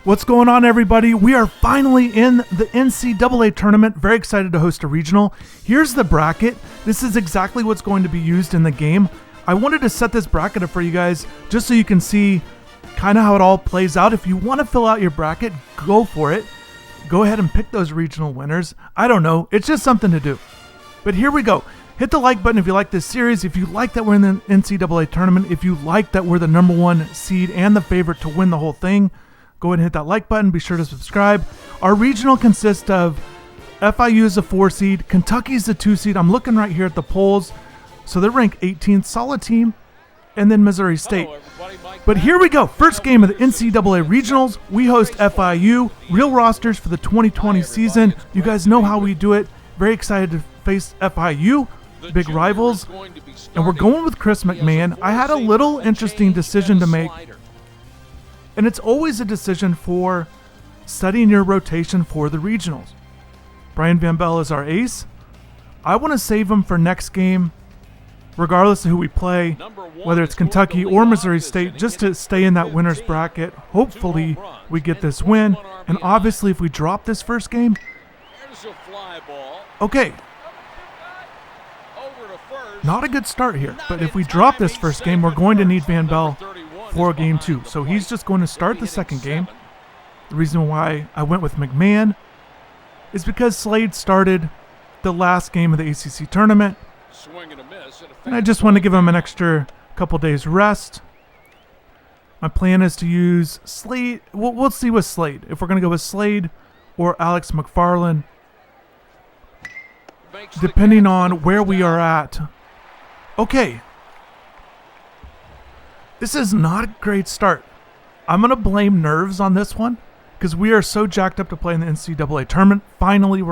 What's going on, everybody? We are finally in the NCAA Tournament. Very excited to host a regional. Here's the bracket. This is exactly what's going to be used in the game. I wanted to set this bracket up for you guys just so you can see kind of how it all plays out. If you want to fill out your bracket, go for it. Go ahead and pick those regional winners. I don't know. It's just something to do. But here we go. Hit the like button if you like this series. If you like that we're in the NCAA Tournament. If you like that we're the #1 seed and the favorite to win the whole thing. Go ahead and hit that like button. Be sure to subscribe. Our regional consists of FIU is a 4 seed. Kentucky's the 2 seed. I'm looking right here at the polls. So they're ranked 18th. Solid team. And then Missouri State. But here we go. First game of the NCAA Regionals. We host FIU. Real rosters for the 2020 season. You guys know how we do it. Very excited to face FIU. Big rivals. And we're going with Chris McMahon. I had a little interesting decision to make. And it's always a decision for setting your rotation for the regionals. Brian Van Bell is our ace. I want to save him for next game, regardless of who we play, whether it's Kentucky or Missouri State, just to stay in that winner's bracket. Hopefully we get this win. And obviously if we drop this first game, okay, not a good start here. But if we drop this first game, we're going to need Van Bell for game 2. So he's just going to start the second game. The reason why I went with McMahon is because Slade started the last game of the ACC tournament. And I just want to give him an extra couple days rest. My plan is to use Slade. We'll see with Slade. If we're going to go with Slade or Alex McFarland, depending on where we are at. Okay. This is not a great start. I'm going to blame nerves on this one because we are so jacked up to play in the NCAA tournament. Finally,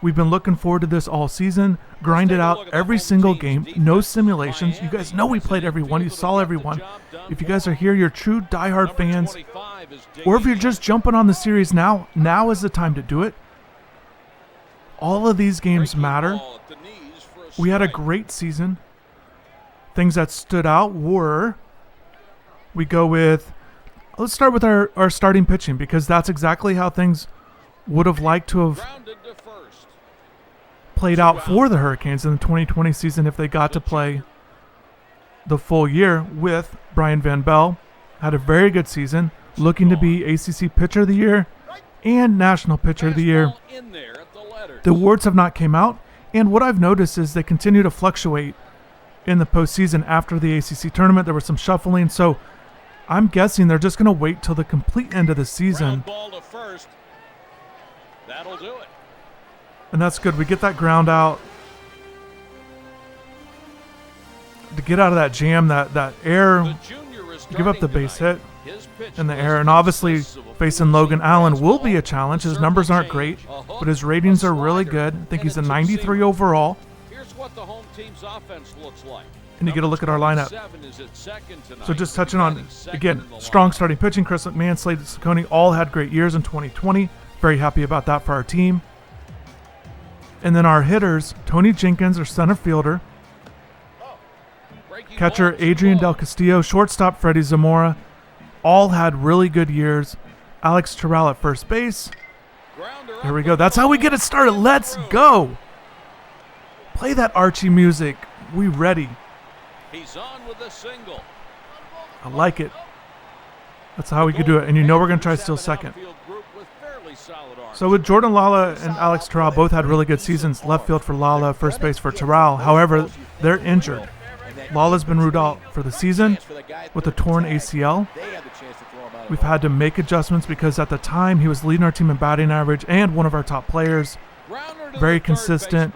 we've been looking forward to this all season. Grinded out every single game. No simulations. You guys know we played every one. You saw every one. If you guys are here, you're true diehard fans. Or if you're just jumping on the series now is the time to do it. All of these games matter. We had a great season. Things that stood out were... We go with, let's start with our starting pitching because that's exactly how things would have liked to have played out for the Hurricanes in the 2020 season if they got to play the full year with Brian Van Bell. Had a very good season, looking to be ACC Pitcher of the Year and National Pitcher of the Year. The awards have not came out, and what I've noticed is they continue to fluctuate in the postseason after the ACC tournament. There was some shuffling, so I'm guessing they're just going to wait till the complete end of the season. That'll do it. And that's good. We get that ground out. To get out of that jam, that air, give up the base hit in the air. And obviously facing Logan Allen will be a challenge. His numbers aren't great, but his ratings are really good. I think he's a 93 overall. Here's what the home team's offense looks like. And you get a look at our lineup. So just touching on, again, strong starting pitching. Chris McMahon, Slade Ciccone all had great years in 2020. Very happy about that for our team. And then our hitters, Tony Jenkins, our center fielder. Catcher, Adrian Del Castillo. Shortstop, Freddie Zamora. All had really good years. Alex Terrell at first base. Here we go. That's how we get it started. Let's go. Play that Archie music. We ready. He's on with a single. I like it. That's how we could do it. And you know we're going to try to steal second. So with Jordan Lala and Alex Terrell, both had really good seasons. Left field for Lala, first base for Terrell. However, they're injured. Lala's been ruled out for the season with a torn ACL. We've had to make adjustments because at the time he was leading our team in batting average and one of our top players. Very consistent.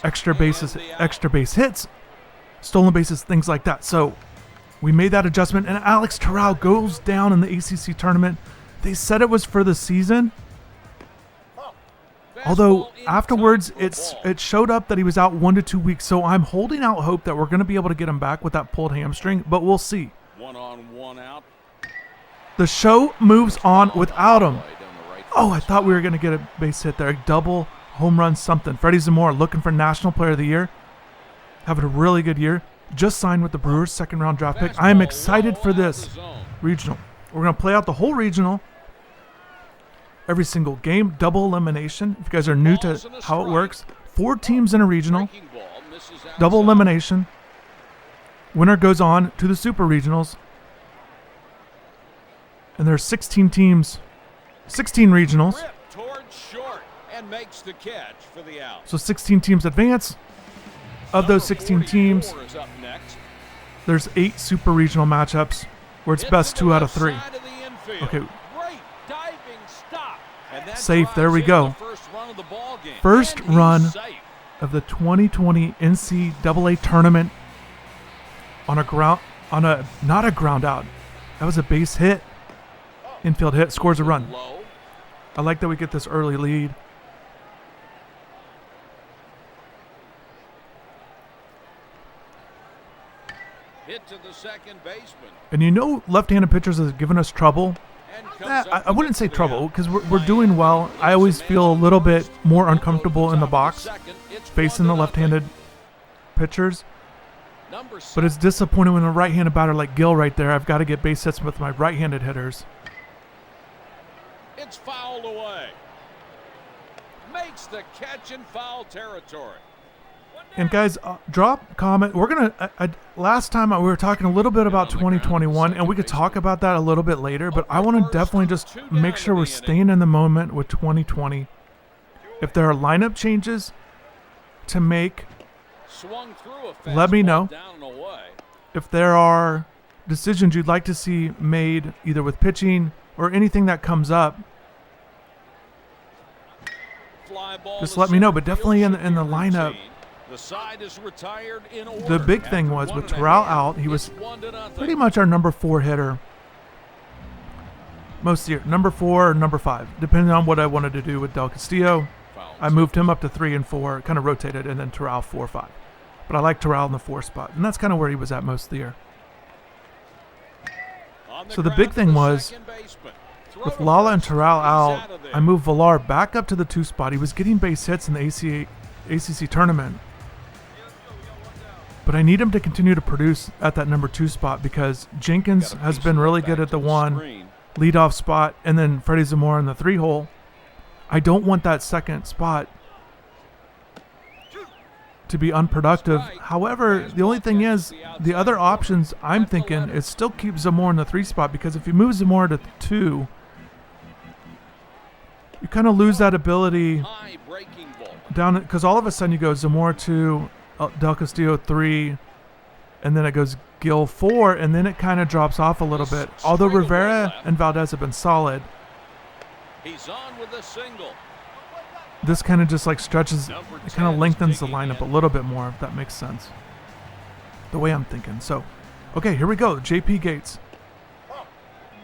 Extra base hits, stolen bases, things like that. So we made that adjustment, and Alex Terrell goes down in the ACC tournament. They said it was for the season, although afterwards it showed up that he was out 1 to 2 weeks. So I'm holding out hope that we're going to be able to get him back with that pulled hamstring, but we'll see. 1-on-1 out. The show moves on without him. Oh, I thought we were going to get a base hit there. Double, home run, something. Freddie Zamora looking for National Player of the Year. Having a really good year. Just signed with the Brewers, second-round draft pick. I am excited for this regional. We're going to play out the whole regional. Every single game, double elimination. If you guys are new to how it works, 4 teams in a regional, double elimination. Winner goes on to the Super Regionals. And there's 16 teams, 16 regionals. So 16 teams advance. Of those 16 teams, there's 8 Super Regional matchups where it's best 2 out of 3. Okay. Safe, there we go. First run of the 2020 NCAA Tournament not a ground out. That was a base hit. Infield hit, scores a run. I like that we get this early lead. Hit to the second baseman. And you know left-handed pitchers have given us trouble. I wouldn't say trouble because we're doing well. I always feel a little bit more uncomfortable in the box facing the left-handed pitchers. But it's disappointing when a right-handed batter like Gill right there, I've got to get base hits with my right-handed hitters. It's fouled away. Makes the catch in foul territory. And guys, drop comment. We're gonna. Last time we were talking a little bit about 2021, and we could talk about that a little bit later. But I want to definitely just make sure we're staying in the moment with 2020. If there are lineup changes to make, let me know. If there are decisions you'd like to see made, either with pitching or anything that comes up, just let me know. But definitely in the lineup. The side is retired in order. The big thing was with Terrell out, he was pretty much our number 4 hitter most of the year. Number 4 or number 5, depending on what I wanted to do with Del Castillo. I moved him up to 3 and 4, kind of rotated, and then Terrell 4 or 5. But I like Terrell in the 4 spot, and that's kind of where he was at most of the year. So the big thing was, with Lala and Terrell out, I moved Villar back up to the 2 spot. He was getting base hits in the ACC tournament. But I need him to continue to produce at that number 2 spot because Jenkins has been really good at the 1 leadoff spot, and then Freddie Zamora in the 3 hole. I don't want that second spot to be unproductive. However, the only thing is, the other options I'm thinking is still keep Zamora in the 3 spot, because if you move Zamora to 2, you kind of lose that ability down, because all of a sudden you go Zamora 2, Del Castillo 3, and then it goes Gill 4, and then it kind of drops off a little bit. Although Rivera and Valdez have been solid, he's on with a single. This kind of just like stretches, it kind of lengthens the lineup a little bit more, if that makes sense. The way I'm thinking. So, okay, here we go. JP Gates.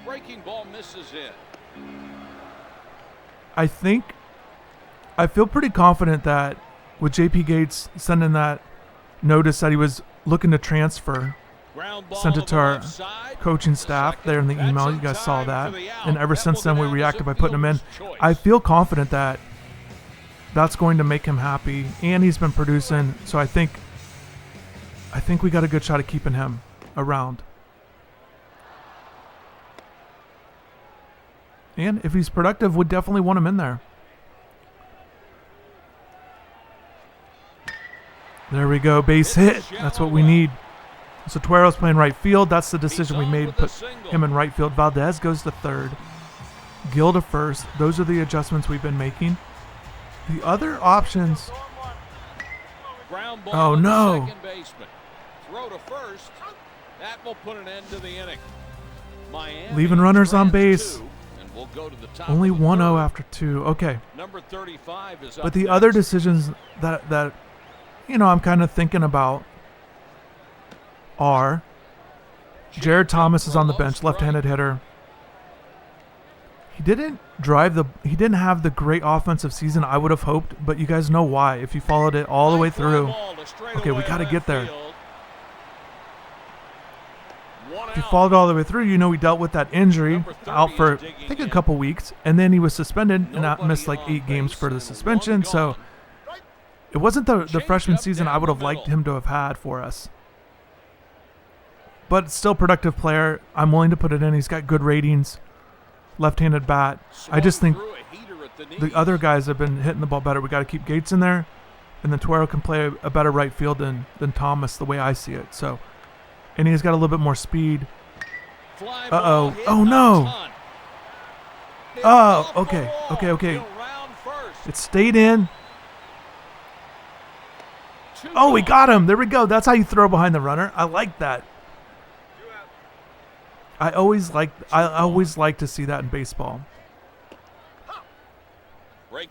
Breaking ball misses in. I feel pretty confident that with JP Gates sending that notice that he was looking to transfer, sent it to our coaching staff there in the email. You guys saw that. And ever since then, we reacted by putting him in. I feel confident that that's going to make him happy, and he's been producing. So I think we got a good shot at keeping him around. And if he's productive, we'd definitely want him in there. There we go, base hit. That's what we need. So Tuero's playing right field. That's the decision we made, put him in right field. Valdez goes to 3rd. Gill to 1st. Those are the adjustments we've been making. The other options. Oh no. Throw to first. That will put an end to the inning. Leaving runners on base. Only 1-0 after 2. Okay. Number 35 is up. But the other decisions that I'm kind of thinking about are Jared Thomas is on the bench, left-handed hitter. He didn't have the great offensive season I would have hoped, but you guys know why. If you followed it all the way through. Okay, we got to get there. If you followed all the way through, he dealt with that injury, out for I think a couple weeks, and then he was suspended and missed like 8 games for the suspension. So it wasn't the freshman season I would have liked him to have had for us. but still productive player. I'm willing to put it in. He's got good ratings. Left-handed bat. I just think the other guys have been hitting the ball better. We got to keep Gates in there, and then Tuero can play a better right field than Thomas, the way I see it. So, and he's got a little bit more speed. Uh-oh. Oh, no. Oh, okay. It stayed in. Oh, we got him. There we go. That's how you throw behind the runner. I like that. I always like to see that in baseball.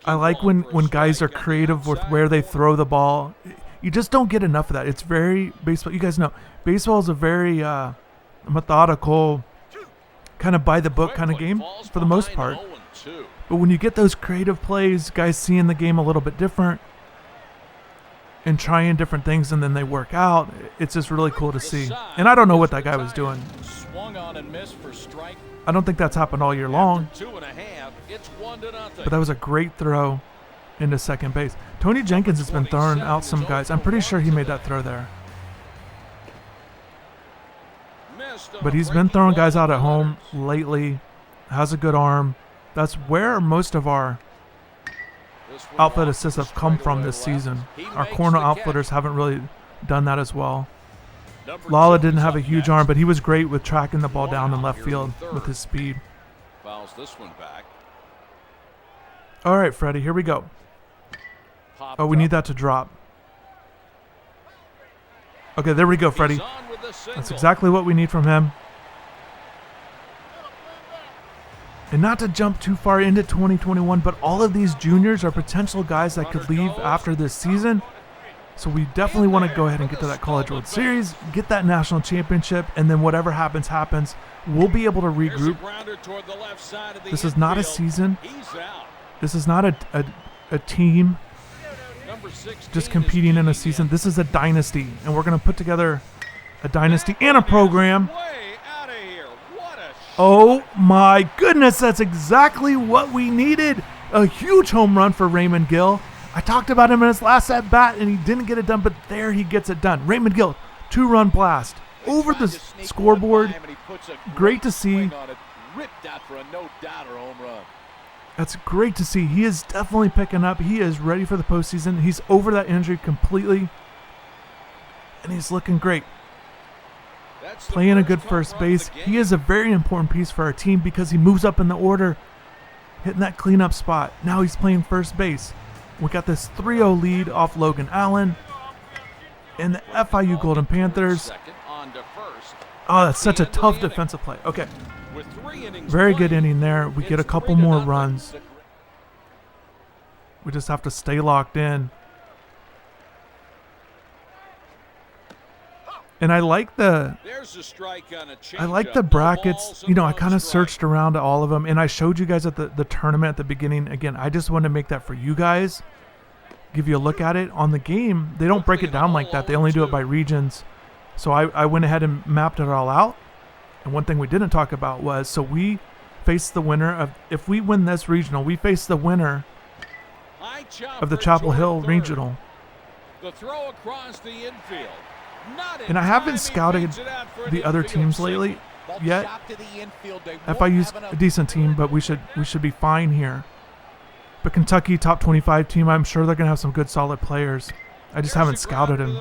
I like when guys are creative with where they throw the ball. You just don't get enough of that. It's very baseball. You guys know baseball is a very methodical, kind of by the book kind of game for the most part. But when you get those creative plays, guys seeing the game a little bit different and trying different things, and then they work out, it's just really cool to see. And I don't know what that guy was doing. I don't think that's happened all year long. But that was a great throw into second base. Tony Jenkins has been throwing out some guys. I'm pretty sure he made that throw there. But he's been throwing guys out at home lately. Has a good arm. That's where most of our outfield assists have come from this season. Our corner outfielders haven't really done that as well. Lala didn't have a huge arm, but he was great with tracking the ball down in left field with his speed. Fouls this one back. All right, Freddie, here we go. Oh, we need that to drop. Okay, there we go, Freddie. That's exactly what we need from him. And not to jump too far into 2021, but all of these juniors are potential guys that could leave after this season. So we definitely want to go ahead and get to that College World Series, get that national championship, and then whatever happens, happens. We'll be able to regroup. This is not a season. This is not a team just competing in a season. This is a dynasty, and we're going to put together a dynasty and a program. Oh my goodness, that's exactly what we needed. A huge home run for Raymond Gill. I talked about him in his last at bat, and he didn't get it done, but there he gets it done. Raymond Gill, 2-run blast over the scoreboard. Great to see. That's great to see. He is definitely picking up. He is ready for the postseason. He's over that injury completely, and he's looking great. Playing a good first base. He is a very important piece for our team because he moves up in the order, hitting that cleanup spot. Now he's playing first base. We got this 3-0 lead off Logan Allen and the FIU Golden Panthers. Oh, that's such a tough defensive play. Okay. Very good inning there. We get a couple more runs. We just have to stay locked in. And I like the brackets. You know, I kind of searched around to all of them, and I showed you guys at the tournament at the beginning. Again, I just wanted to make that for you guys, give you a look at it. On the game, they don't break it down like that. They only do it by regions. So I went ahead and mapped it all out. And one thing we didn't talk about was, so we face the winner of, if we win this regional, we face the winner of the Chapel Hill Regional. The throw across the infield. And I haven't scouted the other teams lately yet. FIU's a decent team, but we should be fine here. But Kentucky, top 25 team, I'm sure they're going to have some good, solid players. I just haven't scouted them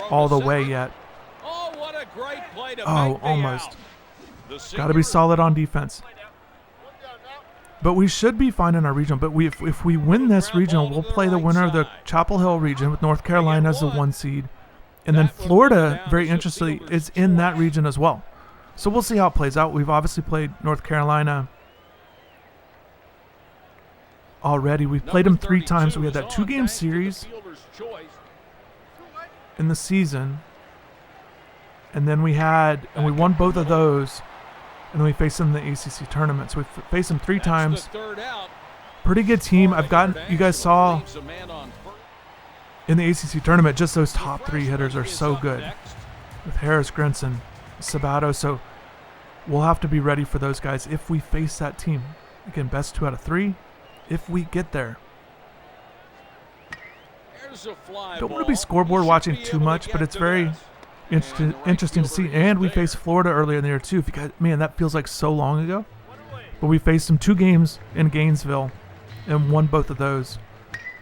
all the way yet. Oh, almost. Got to be solid on defense. But we should be fine in our regional. But if we win this regional, we'll play the winner of the Chapel Hill region with North Carolina as the 1 seed. And then Florida, very interestingly, is in that region as well. So we'll see how it plays out. We've obviously played North Carolina already. We've played them 3 times. We had that 2-game series in the season. And then we won both of those. And then we faced them in the ACC tournament. So we faced them 3 times. Pretty good team. You guys saw in the ACC tournament, just those top 3 hitters are so good. With Harris, Grinson, Sabato. So we'll have to be ready for those guys if we face that team. Again, best 2 out of 3 if we get there. Don't want to be scoreboard watching too much, but it's very Interesting to see. And we faced Florida earlier in the year too. If you guys, man, that feels like so long ago. But we faced them 2 games in Gainesville and won both of those.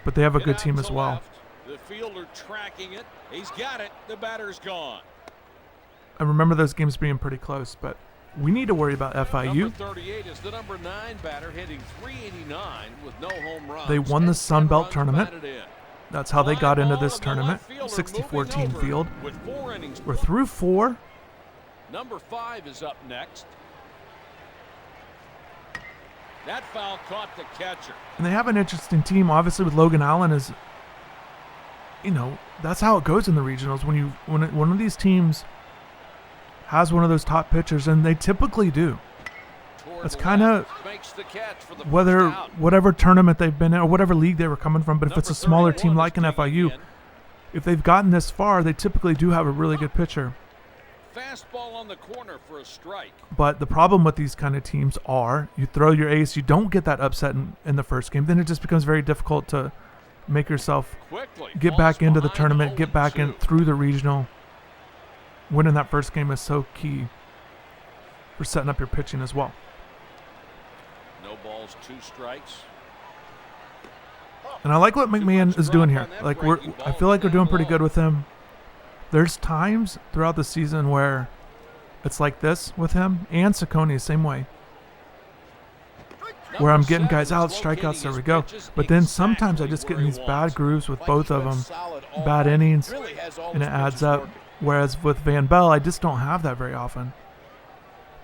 But they have a good team as well. The fielder tracking it. He's got it. The batter's gone. I remember those games being pretty close, but we need to worry about FIU. Number 38 is the number 9 batter, hitting .389 with no home runs. They won the Sun Belt tournament. That's how they got into this tournament. 64-team field. We're through 4. Number 5 is up next. That foul caught the catcher. And they have an interesting team, obviously, with Logan Allen. Is, you know, that's how it goes in the regionals. When one of these teams has one of those top pitchers, and they typically do. That's kind of whatever tournament they've been in or whatever league they were coming from. But if it's a smaller team like an FIU, if they've gotten this far, they typically do have a really good pitcher. Fastball on the corner for a strike. But the problem with these kind of teams are you throw your ace, you don't get that upset in the first game, then it just becomes very difficult to make yourself get back into the tournament, get back in through the regional. Winning that first game is so key for setting up your pitching as well. No balls, 2 strikes. And I like what McMahon is doing here. Like I feel like we're doing pretty good with him. There's times throughout the season where it's like this with him and Saccone, same way. Where I'm getting guys out, strikeouts, there we go. But then sometimes I just get in these bad grooves with both of them, bad innings, and it adds up. Whereas with Van Bell, I just don't have that very often,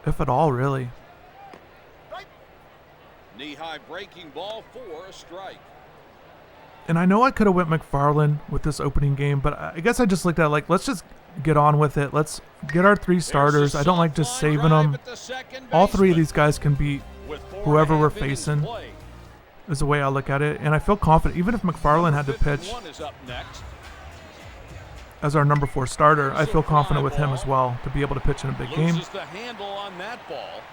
if at all, really. Knee-high breaking ball for a strike. And I know I could have went McFarland with this opening game, but I guess I just looked at it like, let's just get on with it. Let's get our 3 starters. I don't like just saving them. All 3 of these guys can beat whoever we're facing, is the way I look at it. And I feel confident, even if McFarland had to pitch as our number 4 starter, I feel confident with him as well to be able to pitch in a big game.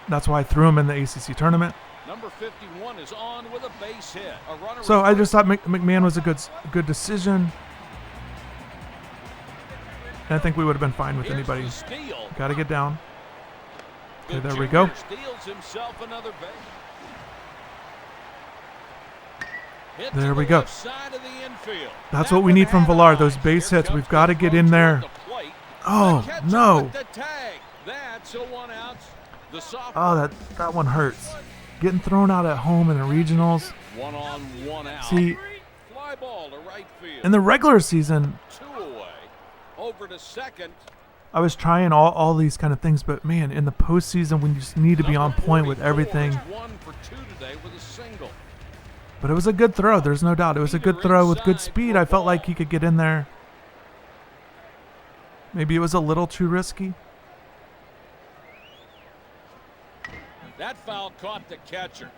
That's why I threw him in the ACC tournament. Number 51 is on with a base hit. So I just thought McMahon was a good decision. And I think we would have been fine with anybody. Got to get down. Okay, there we go. There we go. That's what we need from Villar, those base hits. We've got to get in there. Oh, no. Oh, that one hurts. Getting thrown out at home in the regionals. 1 on, 1 out. See, fly ball to right field. In the regular season, 2 away. Over to second. I was trying all these kind of things, but man, in the postseason, when you just need to be on point with everything. 1 for 2 today with a single. But it was a good throw. There's no doubt. It was a good throw with good speed. I felt like he could get in there. Maybe it was a little too risky. That foul caught the catcher.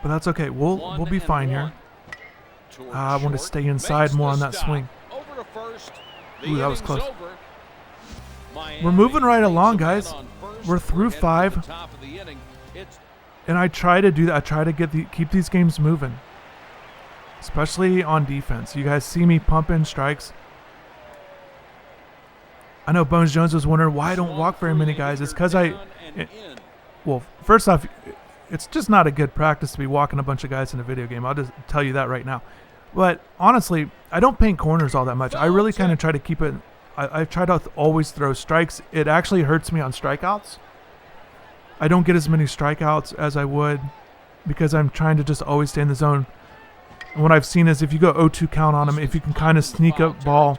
But that's okay. We'll be fine here. I want to stay inside more on that swing. Ooh, that was close. We're moving right along, guys. We're through 5. And I try to do that. I try to keep these games moving. Especially on defense. You guys see me pumping strikes. I know Bones Jones was wondering why I don't walk very many guys. It's because well, first off, it's just not a good practice to be walking a bunch of guys in a video game. I'll just tell you that right now. But honestly, I don't paint corners all that much. I really kind of try to keep it. I try to always throw strikes. It actually hurts me on strikeouts. I don't get as many strikeouts as I would because I'm trying to just always stay in the zone. And what I've seen is if you go 0-2 count on them, if you can kind of sneak up ball,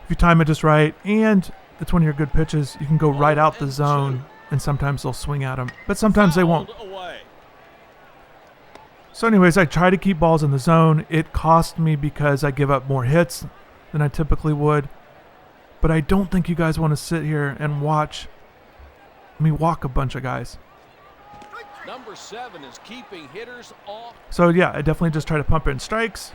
if you time it just right, and it's one of your good pitches, you can go right out the zone, and sometimes they'll swing at them, but sometimes they won't. So anyways, I try to keep balls in the zone. It cost me because I give up more hits than I typically would, but I don't think you guys want to sit here and watch me walk a bunch of guys. Number 7 is keeping hitters off. So yeah, I definitely just try to pump in strikes.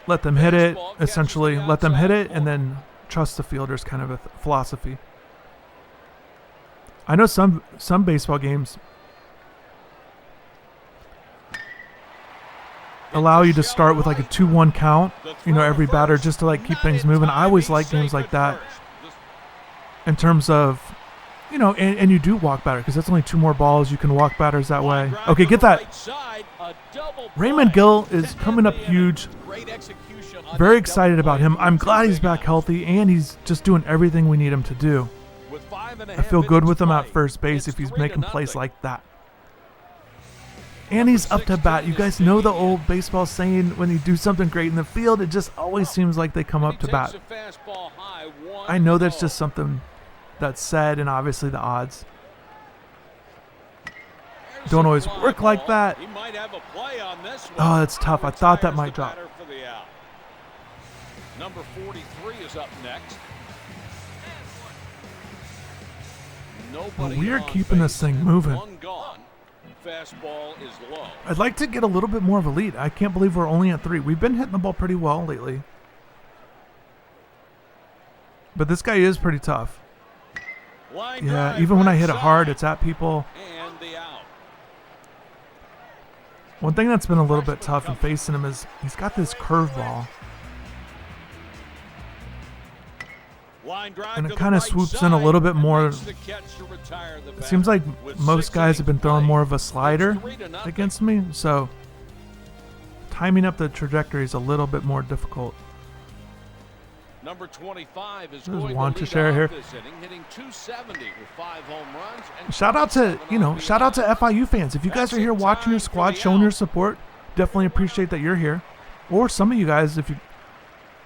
Let them hit it, essentially. Let them hit it, and then trust the fielders kind of a philosophy. I know some baseball games, allow you to start with like a 2-1 count, you know, every batter, just to like keep things moving. I always like games like that in terms of, you know, and you do walk batter because that's only 2 more balls. You can walk batters that way. Okay, get that. Raymond Gill is coming up huge. Very excited about him. I'm glad he's back healthy, and he's just doing everything we need him to do. I feel good with him at first base if he's making plays like that. And he's up to bat. You guys know the old baseball saying, when you do something great in the field, it just always seems like they come up to bat. I know that's just something that's said, and obviously the odds don't always work like that. Oh, that's tough. I thought that might drop. Number 43 is up next. But we are keeping this thing moving. Fastball is low. I'd like to get a little bit more of a lead. I can't believe we're only at 3. We've been hitting the ball pretty well lately. But this guy is pretty tough. Yeah, even when I hit it hard, it's at people. One thing that's been a little bit tough in facing him is he's got this curveball. And it kind of swoops in a little bit more. It seems like most guys have been throwing more of a slider against me, so timing up the trajectory is a little bit more difficult. Number 25 is going going to share here. Hitting 270 with 5 home runs. And shout out to FIU fans. If you guys are here watching your squad, showing your support, definitely appreciate that you're here. Or some of you guys,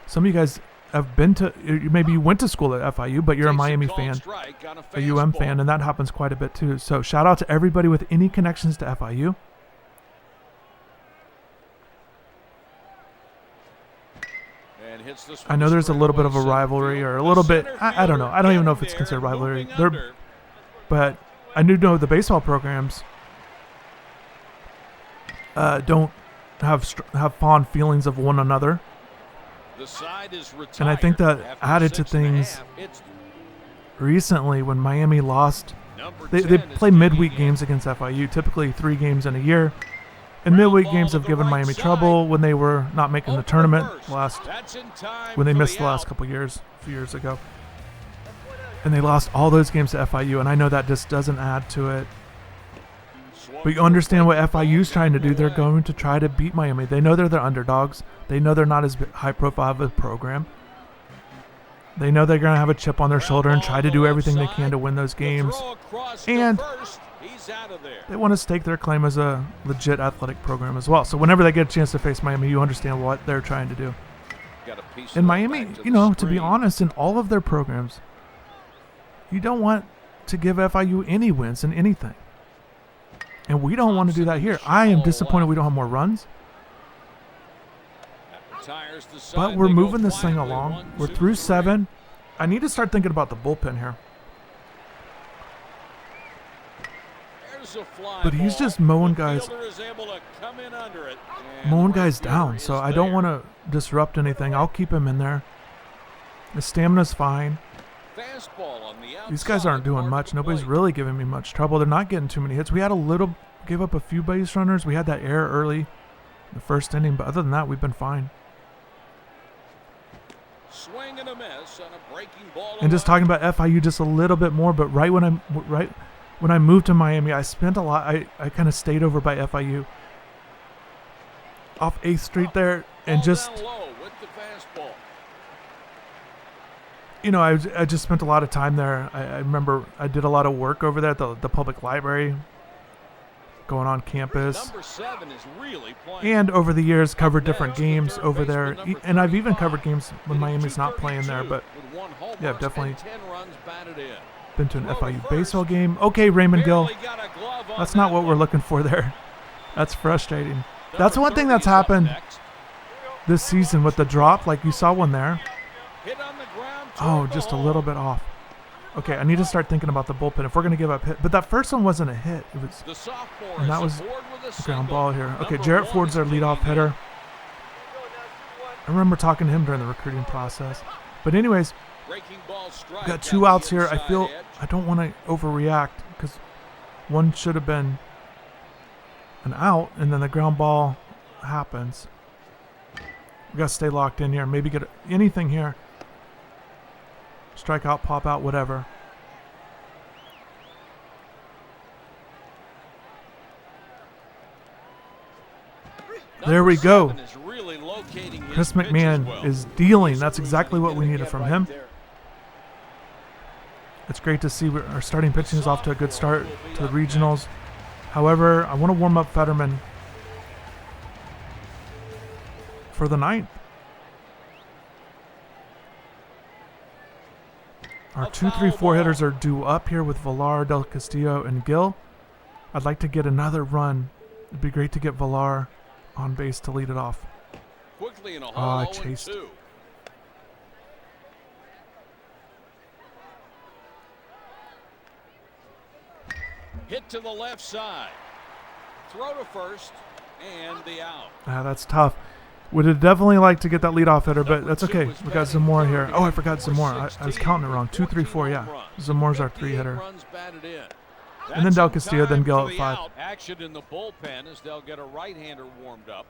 some of you guys have been to, maybe you went to school at FIU, but you're a Miami fan, a UM fan, and that happens quite a bit too. So shout out to everybody with any connections to FIU. I know there's a little bit of a rivalry, or a little bit, I don't know. I don't even know if it's considered rivalry. But I do know the baseball programs don't have fond feelings of one another. And I think that added to things recently when Miami lost. They play midweek games against FIU, typically 3 games in a year. And midweek games have given Miami trouble when they were not making the tournament when they missed the last couple years, a few years ago. And they lost all those games to FIU, and I know that just doesn't add to it. But you understand what FIU's trying to do. They're going to try to beat Miami. They know they're the underdogs. They know they're not as high profile of a program. They know they're going to have a chip on their shoulder and try to do everything they can to win those games. And they want to stake their claim as a legit athletic program as well. So whenever they get a chance to face Miami, you understand what they're trying to do. In Miami, to be honest, in all of their programs, you don't want to give FIU any wins in anything. And we don't want to do that here. I am disappointed we don't have more runs. But we're moving this thing along. We're through 7. I need to start thinking about the bullpen here. But he's just mowing guys down, so I don't want to disrupt anything. I'll keep him in there. The stamina's fine. These guys aren't doing much. Nobody's really giving me much trouble. They're not getting too many hits. We had gave up a few base runners. We had that error early in the first inning, but other than that, we've been fine. Swing and a miss on a breaking ball. And just talking about FIU just a little bit more, but right when I moved to Miami, I spent a lot. I kind of stayed over by FIU off 8th Street there, and just I just spent a lot of time there. I remember I did a lot of work over there at the public library, going on campus. Number 7 is really playing. And over the years, covered different games over there. And I've even covered games when Miami's not playing there. But yeah, I've definitely been to an FIU baseball game. Okay, Raymond Gill. That's not what we're looking for there. That's frustrating. That's one thing that's happened this season with the drop. Like you saw one there. Oh, just a little bit off. Okay, I need to start thinking about the bullpen if we're going to give up hit. But that first one wasn't a hit. And that was a ground ball here. Okay, Jarrett Ford's our leadoff hitter. I remember talking to him during the recruiting process. But anyways, we got 2 outs here. I feel I don't want to overreact because one should have been an out, and then the ground ball happens. We got to stay locked in here. Maybe get anything here. Strike out, pop out, whatever. There we go. Chris McMahon is dealing. That's exactly what we needed from him. It's great to see our starting pitching is off to a good start to the regionals. However, I want to warm up Fetterman for the 9th. Our 2, 3, 4 hitters are due up here with Villar, Del Castillo, and Gill. I'd like to get another run. It'd be great to get Villar on base to lead it off. Quickly in a I chased. Hit to the left side. Throw to first and the out. That's tough. Would have definitely liked to get that leadoff hitter, but that's okay. We got Zamora here. Oh, I forgot Zamora. I was counting it wrong. 2, 3, 4, yeah. Zamora's our 3 hitter. And then Del Castillo, then Gill at 5. Action in the bullpen as they'll get a right-hander warmed up.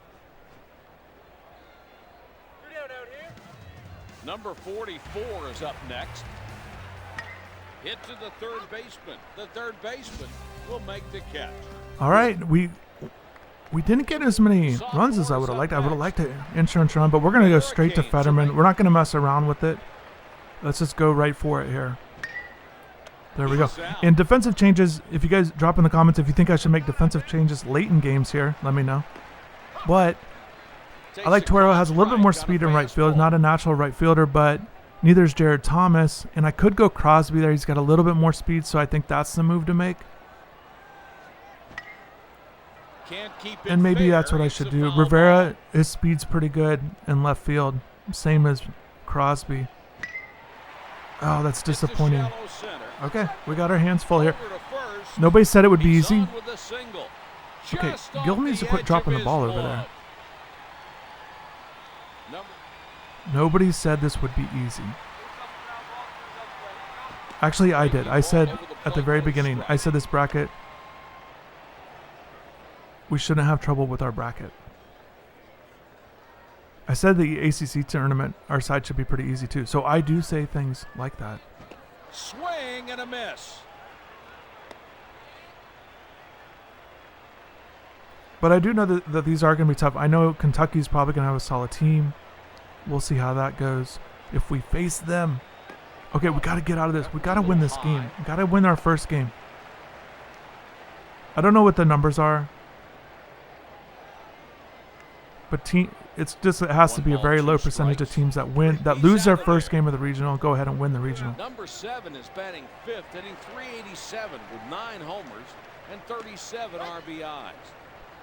Number 44 is up next. Hit to the third baseman. The third baseman will make the catch. All right, we didn't get as many runs as I would have liked. I would have liked an insurance run, but we're going to go straight to Fetterman. We're not going to mess around with it. Let's just go right for it here. There we go. And defensive changes, if you guys drop in the comments if you think I should make defensive changes late in games here, let me know. But I like Toro. Has a little bit more speed in right field. Not a natural right fielder, but neither is Jared Thomas. And I could go Crosby there. He's got a little bit more speed, so I think that's the move to make. And maybe that's what I should do. Rivera, his speed's pretty good in left field. Same as Crosby. Oh, that's disappointing. Okay, we got our hands full here. Nobody said it would be easy. Okay, Gill needs to quit dropping the ball over there. Nobody said this would be easy. Actually, I did. I said at the very beginning, I said this bracket, we shouldn't have trouble with our bracket. I said the ACC tournament, our side should be pretty easy too. So I do say things like that. Swing and a miss. But I do know that these are going to be tough. I know Kentucky's probably going to have a solid team. We'll see how that goes if we face them. Okay, we got to get out of this. We got to win this game. We got to win our first game. I don't know what the numbers are. But it has to be a very low percentage of teams that lose their first game of the regional, go ahead and win the regional. Number 7 is batting 5th, hitting .387 with 9 homers and 37 RBIs.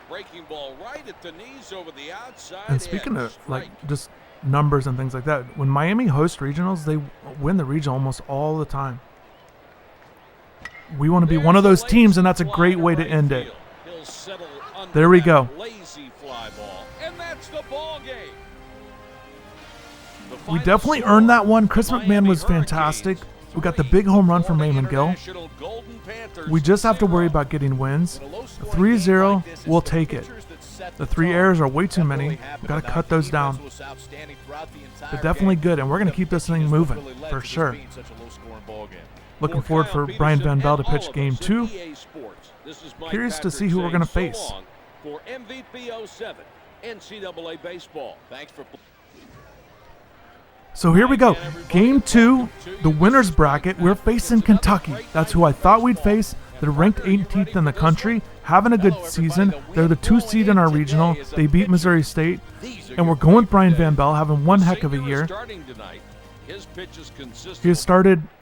Breaking ball right at the knees over the outside. And speaking of just numbers and things like that, when Miami hosts regionals, they win the regional almost all the time. We want to be one of those teams, and that's a great way to end it. There we go. Lazy fly ball, and that's the ball game. We definitely earned that one. Chris McMahon was fantastic. We got the big home run from Raymond Gill. We just have to worry about getting wins. 3-0, we'll take it. The 3 errors are way too many. We've got to cut those down. But definitely good, and we're going to keep this thing moving for sure. Looking forward for Brian Van Bell to pitch Game 2. Curious to see who we're going to face. For MVP 07, NCAA Baseball. Thanks for. So here we go. Game 2, the winner's bracket. We're facing Kentucky. That's who I thought we'd face. They're ranked 18th in the country, having a good season. They're the 2 seed in our regional. They beat Missouri State. And we're going with Brian Van Bell, having one heck of a year.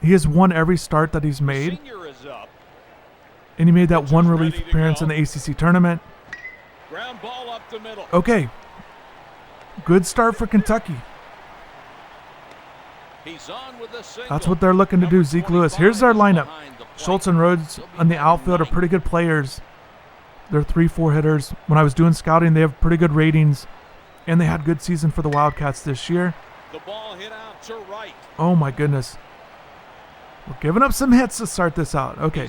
He has won every start that he's made. And he made that one relief appearance in the ACC tournament. Okay. Good start for Kentucky. That's what they're looking to do. Zeke Lewis. Here's our lineup. Schultz and Rhodes on the outfield are pretty good players. They're 3-4 hitters. When I was doing scouting, they have pretty good ratings. And they had a good season for the Wildcats this year. The ball hit out to right. Oh my goodness. We're giving up some hits to start this out. Okay.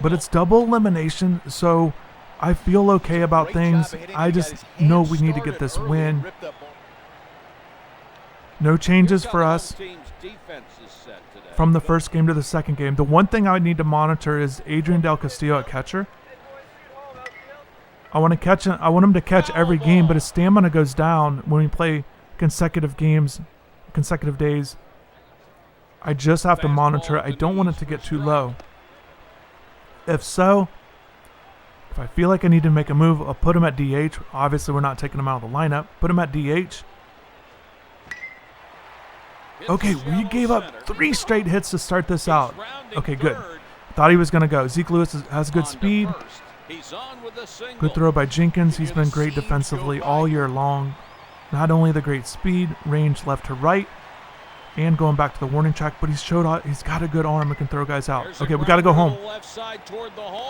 But it's double elimination, so I feel okay about things. I just know we need to get this win. No changes for us from the first game to the second game. The one thing I would need to monitor is Adrian Del Castillo at catcher. I want him to catch every game, but his stamina goes down when we play consecutive games, consecutive days. I just have to monitor it. I don't want it to get too low. If so, if I feel like I need to make a move, I'll put him at DH. Obviously, we're not taking him out of the lineup. Put him at DH. Okay, we gave up 3 straight hits to start this out. Okay, good. Thought he was going to go. Zeke Lewis has good speed. Good throw by Jenkins. He's been great defensively all year long. Not only the great speed, range left to right, and going back to the warning track, but he's got a good arm and can throw guys out. Okay, we got to go home.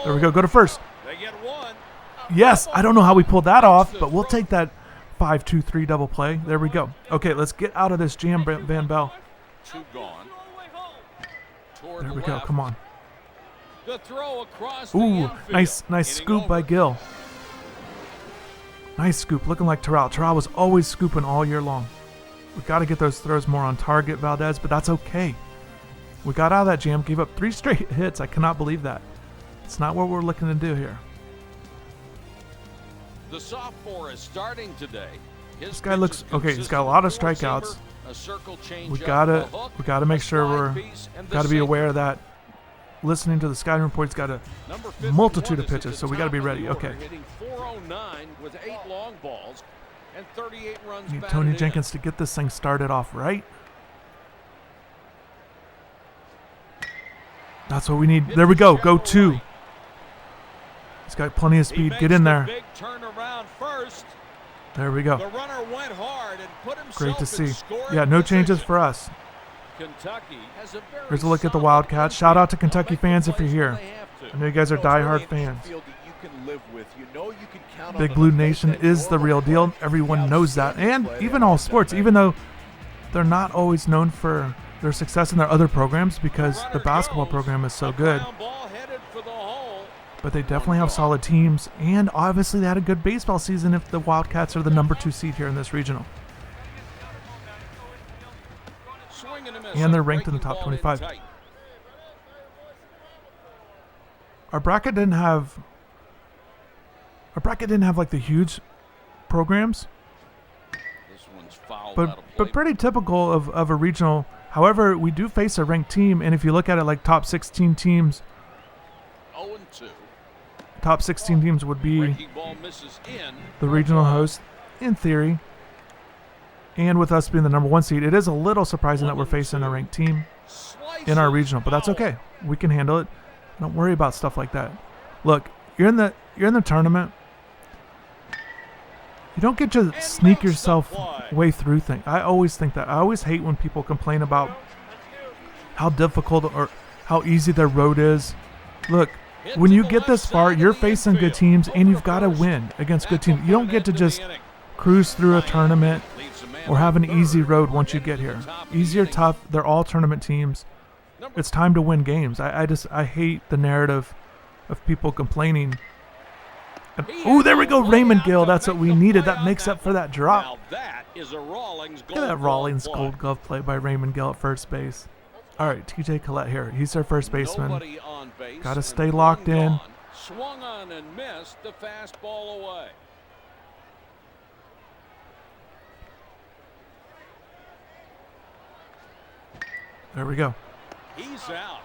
There we go. Go to first. Yes, I don't know how we pulled that off, but we'll take that 5-2-3 double play. There we go. Okay, let's get out of this jam, Van Bell. There we go. Come on. Ooh, nice scoop by Gill. Nice scoop, looking like Terrell. Terrell was always scooping all year long. We got to get those throws more on target, Valdez, but that's okay. We got out of that jam, gave up 3 straight hits. I cannot believe that. It's not what we're looking to do here. The sophomore is starting today. This guy looks okay. He's got a lot of strikeouts. We gotta make sure we're gotta be aware of that. Listening to the scouting report, he's got a multitude of pitches, so we gotta be ready. Okay. Need Tony Jenkins to get this thing started off right. That's what we need. There we go. Go 2. He's got plenty of speed. Get in there. There we go. Great to see. Yeah, no changes for us. Here's a look at the Wildcats. Shout out to Kentucky fans if you're here. I know you guys are diehard fans. Big Blue Nation is the real deal. Everyone knows that. And even all sports, even though they're not always known for their success in their other programs because the basketball program is so good. But they definitely have solid teams, and obviously they had a good baseball season if the Wildcats are the number 2 seed here in this regional. And they're ranked in the top 25. Our bracket didn't have like the huge programs, but pretty typical of a regional. However, we do face a ranked team, and if you look at it like top 16 teams, top 16 teams would be the regional host in theory. And with us being the number 1 seed, it is a little surprising that we're facing a ranked team in our regional, but that's okay. We can handle it. Don't worry about stuff like that. Look, you're in the tournament. You don't get to sneak yourself way through things. I always think that. I always hate when people complain about how difficult or how easy their road is. Look, when you get this far, you're facing good teams, and you've got to win against good teams. You don't get to just cruise through a tournament or have an easy road once you get here. Easy or tough, they're all tournament teams. It's time to win games. I hate the narrative of people complaining. Oh, there we go, Raymond Gill. That's what we needed. That makes up for that drop. Look at that Rawlings Gold Glove play by Raymond Gill at first base. All right, TJ Collette here. He's our first baseman. Got to stay locked in. Swung on and missed the fastball away. There we go. He's out.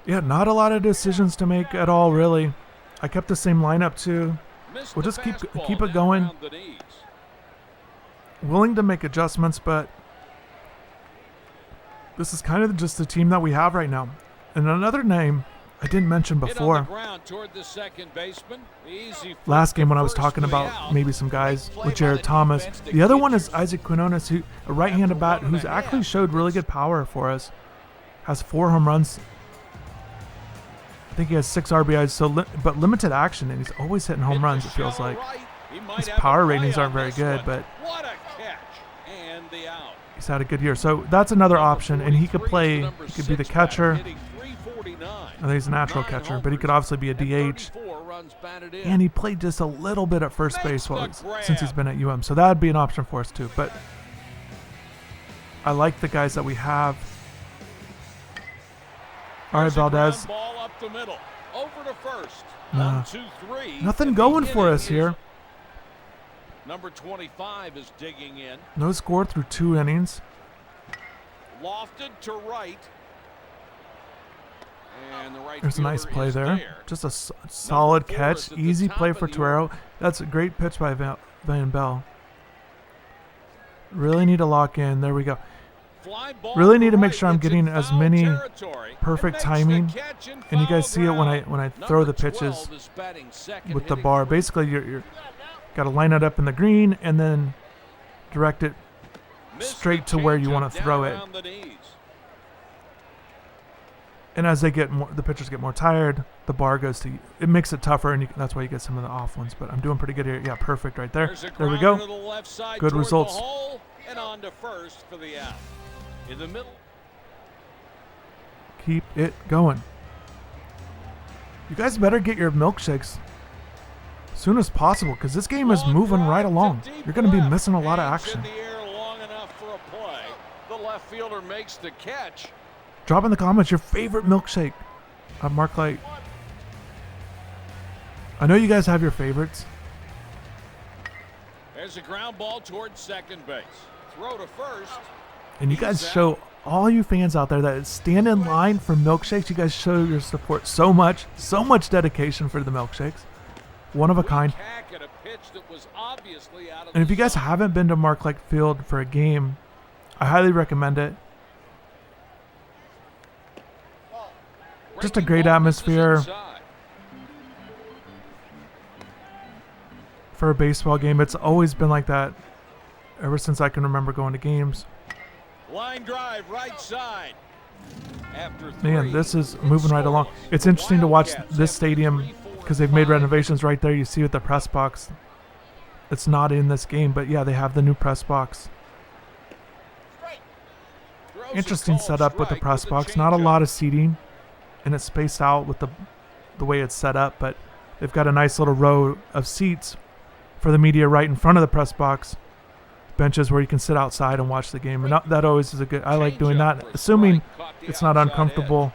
Yeah, not a lot of decisions to make at all, really. I kept the same lineup too. We'll just keep it going. Willing to make adjustments, but this is kind of just the team that we have right now. And another name I didn't mention before. Last game when I was talking about maybe some guys with Jared Thomas. The other one is Isaac Quinones, a right-handed bat who's actually showed really good power for us. Has 4 home runs. I think he has 6 RBIs, but limited action, and he's always hitting home runs, it feels like. His power ratings aren't very good, but he's had a good year. So that's another option, and he could play, he could be the catcher. I think he's a natural catcher, but he could obviously be a DH. runs batted in. And he played just a little bit at first base since he's been at UM. So that would be an option for us too. But I like the guys that we have. All right, Valdez. Ball up the middle. Over to first. Nah. 1, 2, 3. Nothing going for us here. Number 25 is digging in. No score through 2 innings. Lofted to right. And the right There's a nice fielder play is there. Just a solid Number 4 catch. is at the Easy top play of for the Torero. order. That's a great pitch by Van Bell. Really need to lock in. There we go. Fly ball Really need to right. make sure I'm It's getting in as foul many territory. perfect It makes the timing. catch in And you guys foul see it when I ground. throw the Number pitches 12 is batting second, with the hitting bar. 3. Basically, you're got to line it up in the green and then direct it Missed straight the to where you changeup want to down throw it. around the knees. And as they get more, the pitchers get more tired, the bar goes to. It makes it tougher, and that's why you get some of the off ones. But I'm doing pretty good here. Yeah, perfect right there. There's a There we grounder go. to the left side Good toward results. The hole, and on to first for the out. In the middle. Keep it going. You guys better get your milkshakes as soon as possible because this game is Long moving drive right to along. deep You're going to be left. missing a lot of Hangs action. in the air long enough for a play. The left fielder makes the catch. Drop in the comments your favorite milkshake. Mark Light. I know you guys have your favorites. There's a ground ball towards second base. Throw to first. And you guys show, all you fans out there that stand in line for milkshakes, you guys show your support so much dedication for the milkshakes. One of a kind. Hack at a pitch that was obviously out of And if the you guys zone. haven't been to Mark Light Field for a game, I highly recommend it. Just a Breaking great ball atmosphere misses inside. for a baseball game. It's always been like that ever since I can remember going to games. Line drive right side. After Man, this is moving right along. It's interesting to watch this stadium because they've made renovations right there. You see with the press box. It's not in this game, but yeah, they have the new press box. Interesting setup with the press box. Not a lot of seating, and it's spaced out with the way it's set up, but they've got a nice little row of seats for the media right in front of the press box. Benches where you can sit outside and watch the game. And that always is a good. I like doing that, assuming it's not uncomfortable.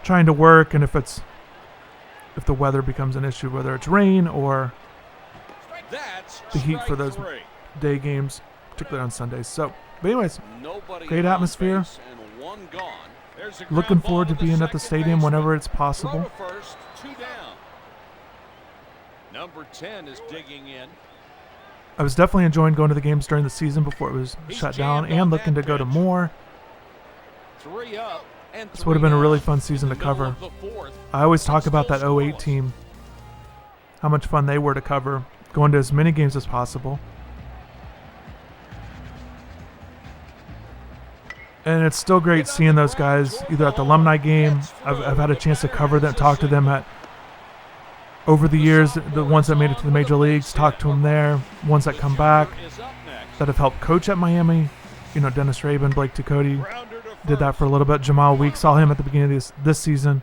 Trying to work, and if the weather becomes an issue, whether it's rain or the heat for those day games, particularly on Sundays. So, but anyways, great atmosphere. Looking forward to being at the stadium whenever it's possible. First, 2 down. Number 10 is digging in. I was definitely enjoying going to the games during the season before it was shut down, and looking to go to more. 3 up and This would have been a really fun season to cover. I always talk about that 08 team, how much fun they were to cover, going to as many games as possible. And it's still great seeing those guys either at the alumni game. I've had a chance to cover them, talk to them over the years, the ones that made it to the major leagues, talk to them there, ones that come back, that have helped coach at Miami. You know, Dennis Rabin, Blake Ducote did that for a little bit. Jamal Week, saw him at the beginning of this season.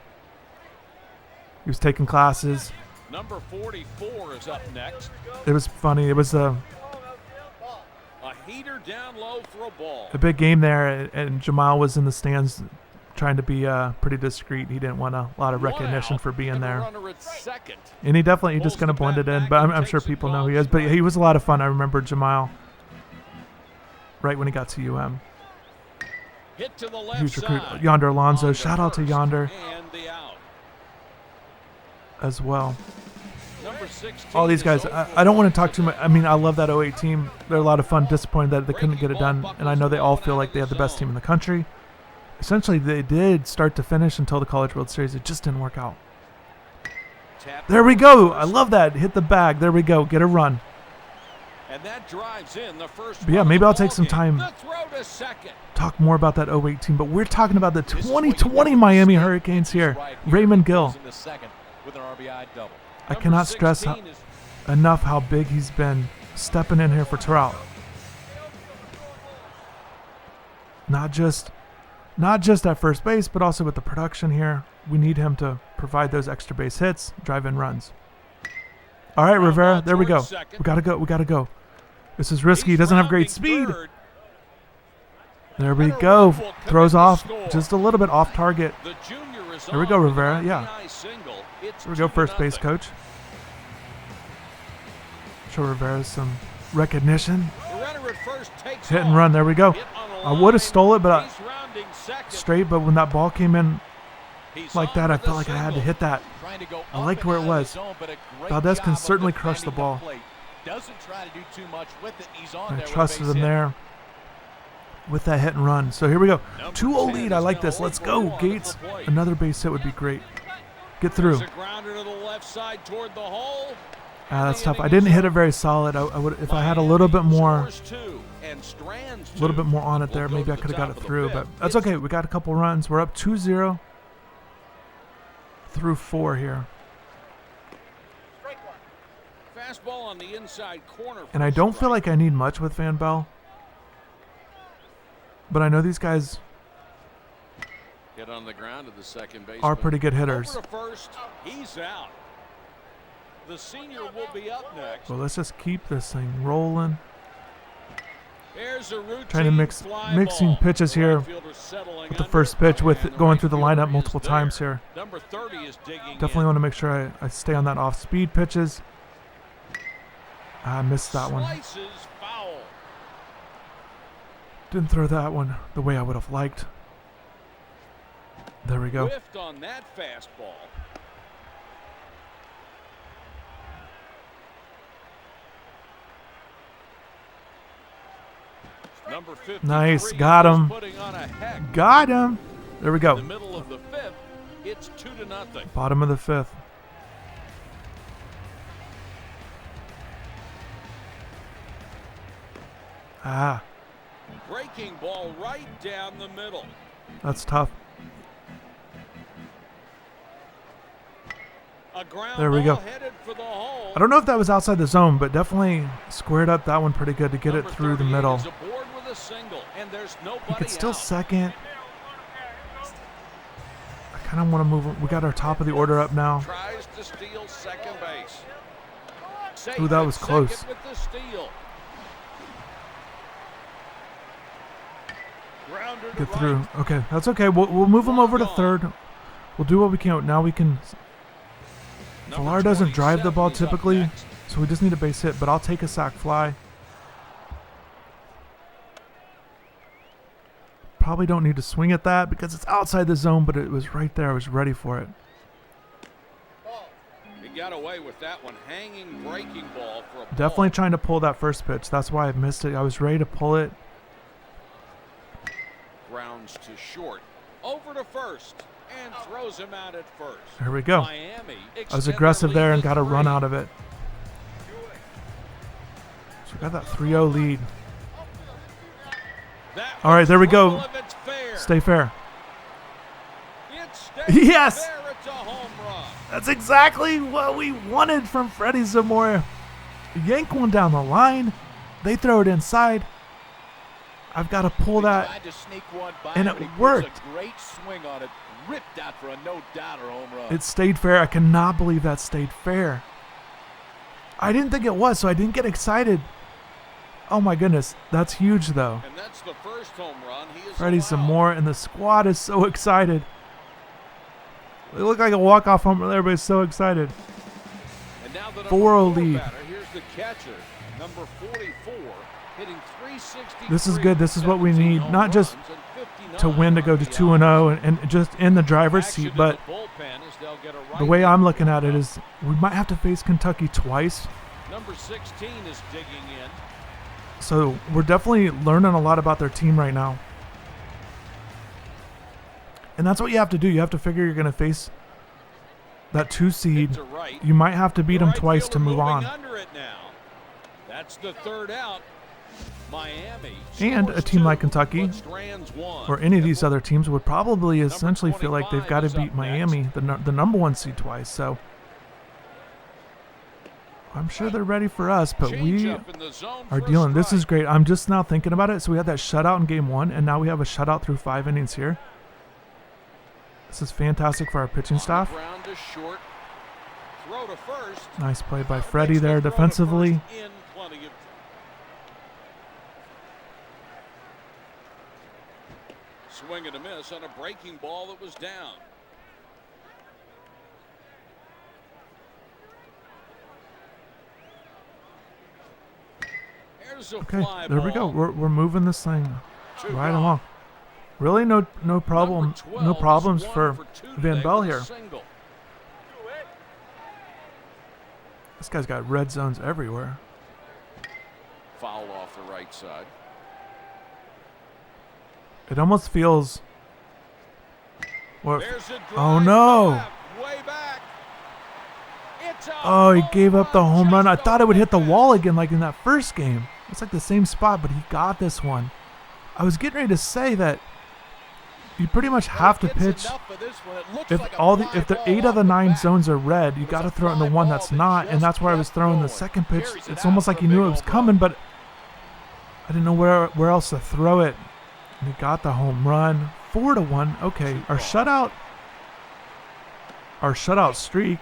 He was taking classes. Number 44 is up next. It was funny. It was a heater down low for a ball. big game there, and Jamal was in the stands trying to be pretty discreet. He didn't want a lot of recognition for being there. And he just kind of blended in, but I'm sure people know who he is. But he was a lot of fun. I remember Jamal right when he got to UM. Hit to the left Huge recruit. side. Yonder Alonso. On Shout out to first, Yonder and the out. as well. Number 16 All these is guys, over I don't want to talk too much. I mean, I love that 08 team. They're a lot of fun. Disappointed that they couldn't get it done. And I know they all feel like they have the best team in the country. Essentially, they did start to finish until the College World Series. It just didn't work out. There we go. I love that. Hit the bag. There we go. Get a run. And that drives in the first. But yeah, run of maybe the I'll take ball some game. time, The throw to second. talk more about that 08 team. But we're talking about the 2020 Miami Hurricanes here. Raymond Gill. I cannot stress enough how big he's been stepping in here for Trout. Not just not just at first base, but also with the production here. We need him to provide those extra base hits, drive in runs. All right, Rivera, there we go. We got to go. We got to go. This is risky. He doesn't have great speed. There we go. Throws off just a little bit off target. There we go, Rivera. Yeah. There we go, first base coach. Show Rivera some recognition. Hit and run. There we go. I would have stole it, but straight. But when that ball came in like that, I felt like I had to hit that. I liked where it was. Valdez can certainly crush the ball. I trusted him there with that hit and run. So here we go. 2-0 lead. I like this. Let's go, Gates. Another base hit would be great. Get through. That's tough. I didn't hit it very solid. I would, if I had a little bit more on it there, maybe I could have got it through. But that's okay. We got a couple runs. We're up 2-0 through 4 here. Fastball on the inside corner. And I don't feel like I need much with Van Bell. But I know these guys Hit on the ground to the second baseman. are pretty good hitters. Over to first. He's out. The senior will be up next. So let's just keep this thing rolling. There's a Trying to mixing pitches here with the first pitch with going through the lineup multiple times here. Number 30 is digging Definitely want to make sure I stay on that off-speed pitches. I missed that one. Foul. Didn't throw that one the way I would have liked. There we go. Whiffed on that fastball. Number 53 Nice, got him. Got him. There we go. In the middle of the fifth, it's 2-0. Bottom of the fifth. Ah, Breaking ball right down the middle. that's tough. A ground There we go. ball headed for the hole. I don't know if that was outside the zone, but definitely squared up that one pretty good to get it through the middle. Is aboard with a single, and there's He nobody could still out. second. I kind of want to move. We got our top of the order up now. Tries to steal second base. Safe Ooh, that at was second close. with the steal. Grounder to Get right. through. Okay, that's okay. We'll move him over to third. We'll do what we can. Now we can. Number Villar doesn't drive the 27 ball is up typically, next. so we just need a base hit, but I'll take a sac fly. Probably don't need to swing at that because it's outside the zone, but it was right there. I was ready for it. He got away with that one. Hanging breaking ball for a Definitely ball. trying to pull that first pitch. That's why I missed it. I was ready to pull it. Grounds to short. Over to first. And throws him out at first. There we go. Miami I was aggressive there and got a run out of it. So we got that 3-0 lead. All right, there we go. Stay fair. Yes! It's a home run. That's exactly what we wanted from Freddie Zamora. Yank one down the line. They throw it inside. I've got to pull that, Tried to sneak one by, and but it he puts worked. a great swing on it, ripped out for a no-doubter home run. It stayed fair. I cannot believe that stayed fair. I didn't think it was, so I didn't get excited. Oh my goodness, that's huge though. And that's the first home run. He is Freddie allowed. Zamora and the squad is so excited. They look like a walk-off home run. Everybody's so excited. And now the 4-0 lead. batter. Here's the catcher, number 44, hitting 363. This is good. This is what we 17 need. home Not just runs and 59 to win to go to 2-0 and just in the driver's Action seat, to but the bullpen as they'll get a the way I'm looking at right-hander it is we might have to face Kentucky twice. Number 16 is digging in. So we're definitely learning a lot about their team right now. And that's what you have to do. You have to figure you're going to face that 2 seed. To right. You might have to beat them Right twice fielder to move moving on. Under it now. That's the third out. Miami And a scores team like 2, Kentucky but strands 1. or any of these other teams would probably essentially feel like they've got to 25 is beat up Miami, the number 1 seed, twice. So I'm sure they're ready for us, but we Changeup in the zone are for a dealing. This is strike. great. I'm just now thinking about it. So we had that shutout in game 1, and now we have a shutout through 5 innings here. This is fantastic for our pitching staff. Ground to short. Throw to first. Nice play by Makes Freddie the there throw to defensively. first in plenty of swing and a miss on a breaking ball that was down. There's a Okay, fly there we go. ball. We're moving this thing Two right gone. along. Really no problem, Number 12 no is problems 1 for two Van today Bell with a here. single. This guy's got red zones everywhere. Foul off the right side. It almost feels. What? There's a Oh drive no! left, way back. It's a Oh, he home gave up the home run. I just thought it would hit the off wall again like in that first game. It's like the same spot, but he got this one. I was getting ready to say that you pretty much have to pitch. If the 8 of the 9 zones are red, you got to throw it in the one that's not, and that's where I was throwing the second pitch. It's almost like he knew it was coming, but I didn't know where else to throw it. And he got the home run. 4-1. Okay, our shutout streak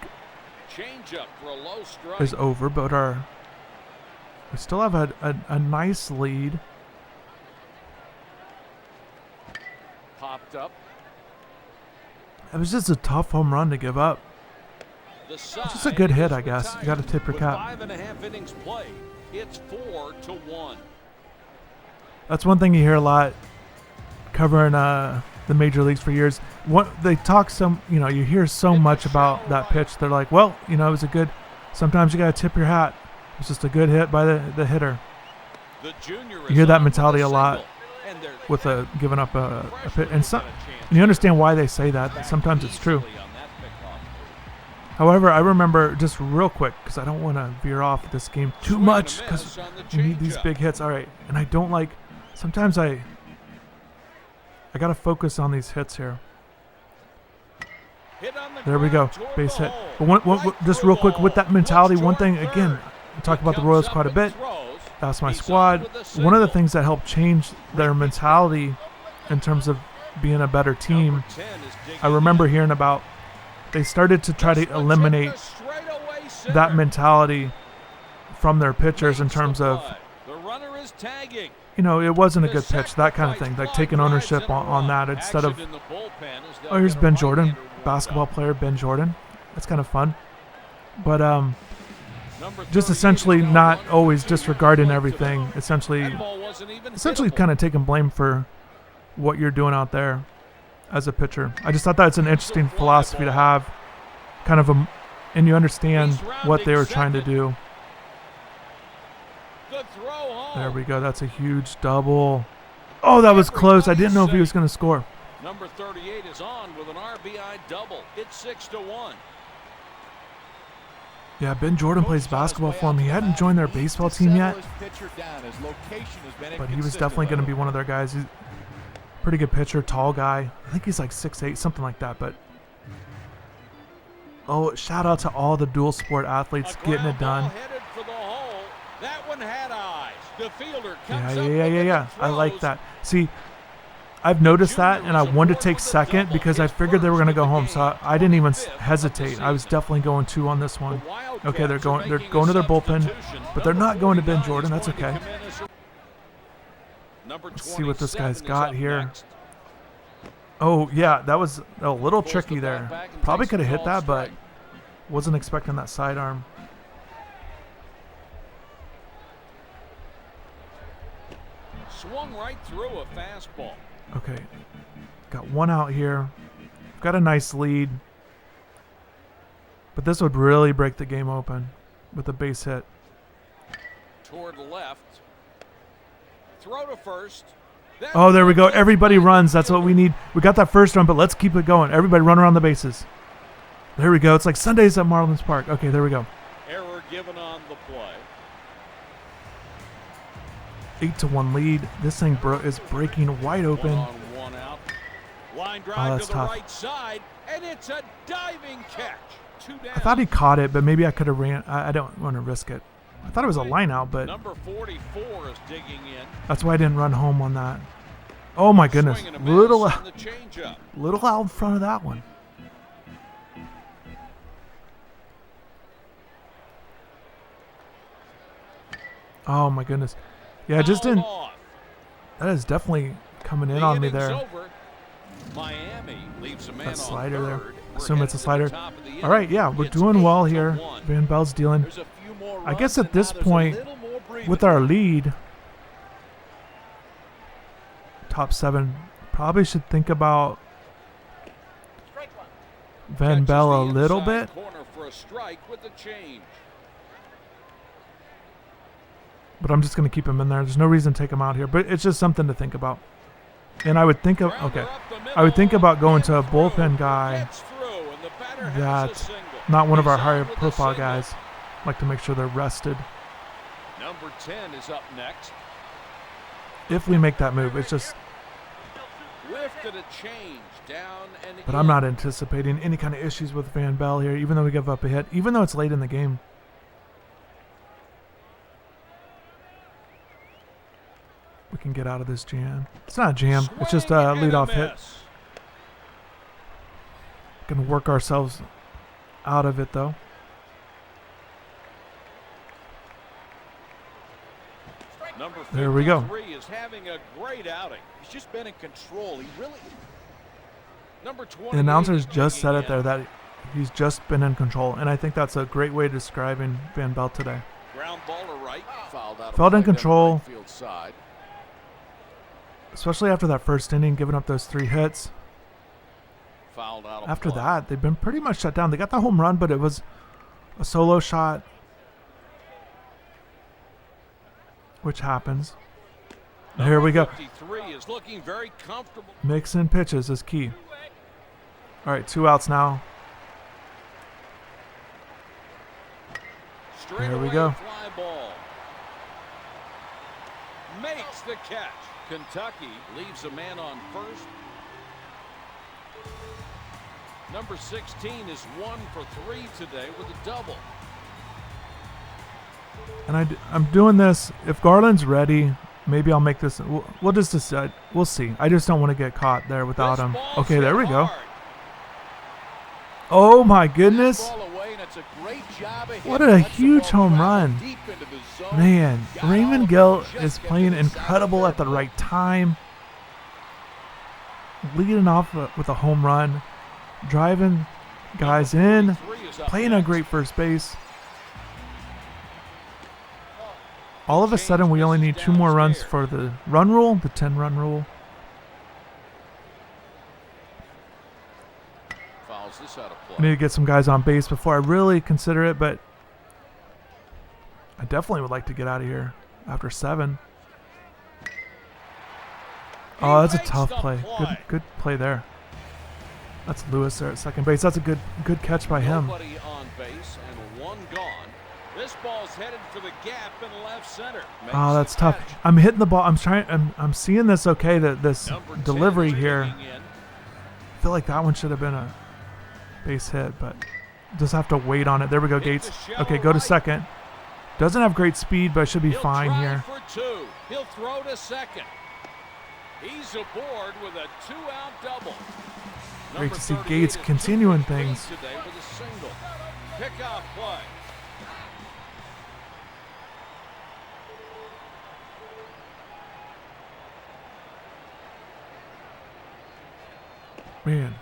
Changeup for a low strike. is over, but we still have a nice lead. Popped up. It was just a tough home run to give up. It's just a good hit, I guess. You got to tip your cap. 5.5 innings played. It's 4-1. That's one thing you hear a lot covering the major leagues for years. They talk you hear so much about that pitch. They're like, well, it was a good. Sometimes you got to tip your hat. It's just a good hit by the hitter. You hear that mentality a lot with giving up a pitch, and you understand why they say that. Sometimes it's true. However, I remember just real quick because I don't want to veer off this game too much because we need these big hits. All right, and I don't like. Sometimes I got to focus on these hits here. There we go, base hit. But just real quick with that mentality, one thing again, we talk about the Royals quite a bit. That's my squad. One of the things that helped change their mentality in terms of being a better team, I remember hearing about they started to try to eliminate that mentality from their pitchers in terms of, it wasn't a good pitch, that kind of thing, like taking ownership on that instead of, oh, here's Ben Jordan, basketball player Ben Jordan. That's kind of fun. But just essentially not always disregarding everything, essentially kind of taking blame for what you're doing out there as a pitcher. I just thought that's an interesting philosophy to have, and you understand what they were trying to do. There we go. That's a huge double. Oh, that was close. I didn't know if he was going to score. Number 38 is on with an RBI double. It's 6-1. Yeah, Ben Jordan plays basketball for him. He hadn't joined their baseball team yet, but he was definitely going to be one of their guys. He's a pretty good pitcher, tall guy. I think he's like 6'8", something like that. But shout out to all the dual sport athletes getting it done. That one had eyes. The fielder Yeah. I like that. See, I've noticed that, and I wanted to take second because I figured they were going to go home, so I didn't even hesitate. I was definitely going 2 on this one. Okay, they're going to their bullpen, but they're not going to Ben Jordan. That's okay. Let's see what this guy's got here. Oh, yeah, that was a little tricky there. Probably could have hit that, but wasn't expecting that sidearm. Swung right through a fastball. Okay, got one out here. Got a nice lead, but this would really break the game open with a base hit. Toward left. Throw to first. Oh, there we go. Everybody runs. That's what we need. We got that first run, but let's keep it going. Everybody run around the bases. There we go. It's like Sundays at Marlins Park. Okay, there we go. Error given on the play. 8-1 lead. This thing is breaking wide open. 1 on, 1 out. Line drive that's to the tough. right side, and it's a diving catch. 2 down. I thought he caught it, but maybe I could have ran. I don't want to risk it. I thought it was a line out, but Number 44 is digging in. that's why I didn't run home on that. Oh my goodness, Swing and a miss little on the changeup. out in front of that one. Oh my goodness. Yeah, I just Fouled didn't. off. That is definitely coming in The on me inning's there. over. Miami leaves a man That on slider there. third. We're Assume it's a headed to the slider. top of the inning. All right, yeah, we're It's doing well 8-1. here. Van Bell's dealing. There's a few more I guess runs, at and this now there's a point, little more breathing with our lead, top 7, probably should think about Van Catches Bell a the little inside bit. corner for a strike with the change. But I'm just going to keep him in there. There's no reason to take him out here. But it's just something to think about. And I would think of, okay, I would think about going to a bullpen guy Gets through, and the batter has a that, single. not one of our He's out higher with a profile single. guys. Like to make sure they're rested. Number 10 is up next. If we make that move, it's just, Lifted a change down and but in. I'm not anticipating any kind of issues with Van Bell here, even though we give up a hit, even though it's late in the game. We can get out of this jam. It's not a jam. It's just a Swing and leadoff hit. miss. Gonna work ourselves out of it though. Number There we go. 53 is having a great outing. He's just been in control. He really. Number 20. The announcers just said it there that he's just been in control, and I think that's a great way of describing Van Bell today. Ground ball to right. Fouled out. Felt in of play down the control. right field side. Especially after that first inning, giving up those 3 hits. Fouled out of After play. that, they've been pretty much shut down. They got the home run, but it was a solo shot, which happens. Here we go. 53 is looking very comfortable. Mixing pitches is key. All right, 2 outs now. Straight There we away go. fly ball. Makes the catch. Kentucky leaves a man on first. Number 16 is 1 for 3 today with a double. And I'm doing this. If Garland's ready, maybe I'll make this. We'll just decide. We'll see. I just don't want to get caught there without This him. ball's Okay, there we hit go. hard. Oh my goodness. Ball away, and it's a great job of What hitting. a Lets the huge ball home travel run. deep into the zone. Man, Got Raymond all Gill but just is get playing to the side of incredible the at the ball. right time. Leading off with a home run. Driving guys in. 43 is up Playing a next. great first base. All of a sudden, we only need 2 more runs for the run rule, the 10-run rule. Fouls this out of I play. need to get some guys on base before I really consider it, but I definitely would like to get out of here after 7. Oh, that's a makes tough the play. Good play there. That's Lewis there at second base. That's a good catch by him. Nobody on base and 1 gone. This ball's headed for the gap in left center. Makes Oh, the that's tough. catch. I'm hitting the ball. I'm seeing this okay. That this Number 10 delivery is here. digging in. I feel like that one should have been a base hit, but just have to wait on it. There we go, Hit Gates. the shallow Okay, go to right. second. Doesn't have great speed, but should be He'll fine try here. for 2. He'll throw to second. He's aboard with a 2-out double. Great Number to see 38 Gates is 2 continuing for 3 things. today with a single. Pickoff play. Man,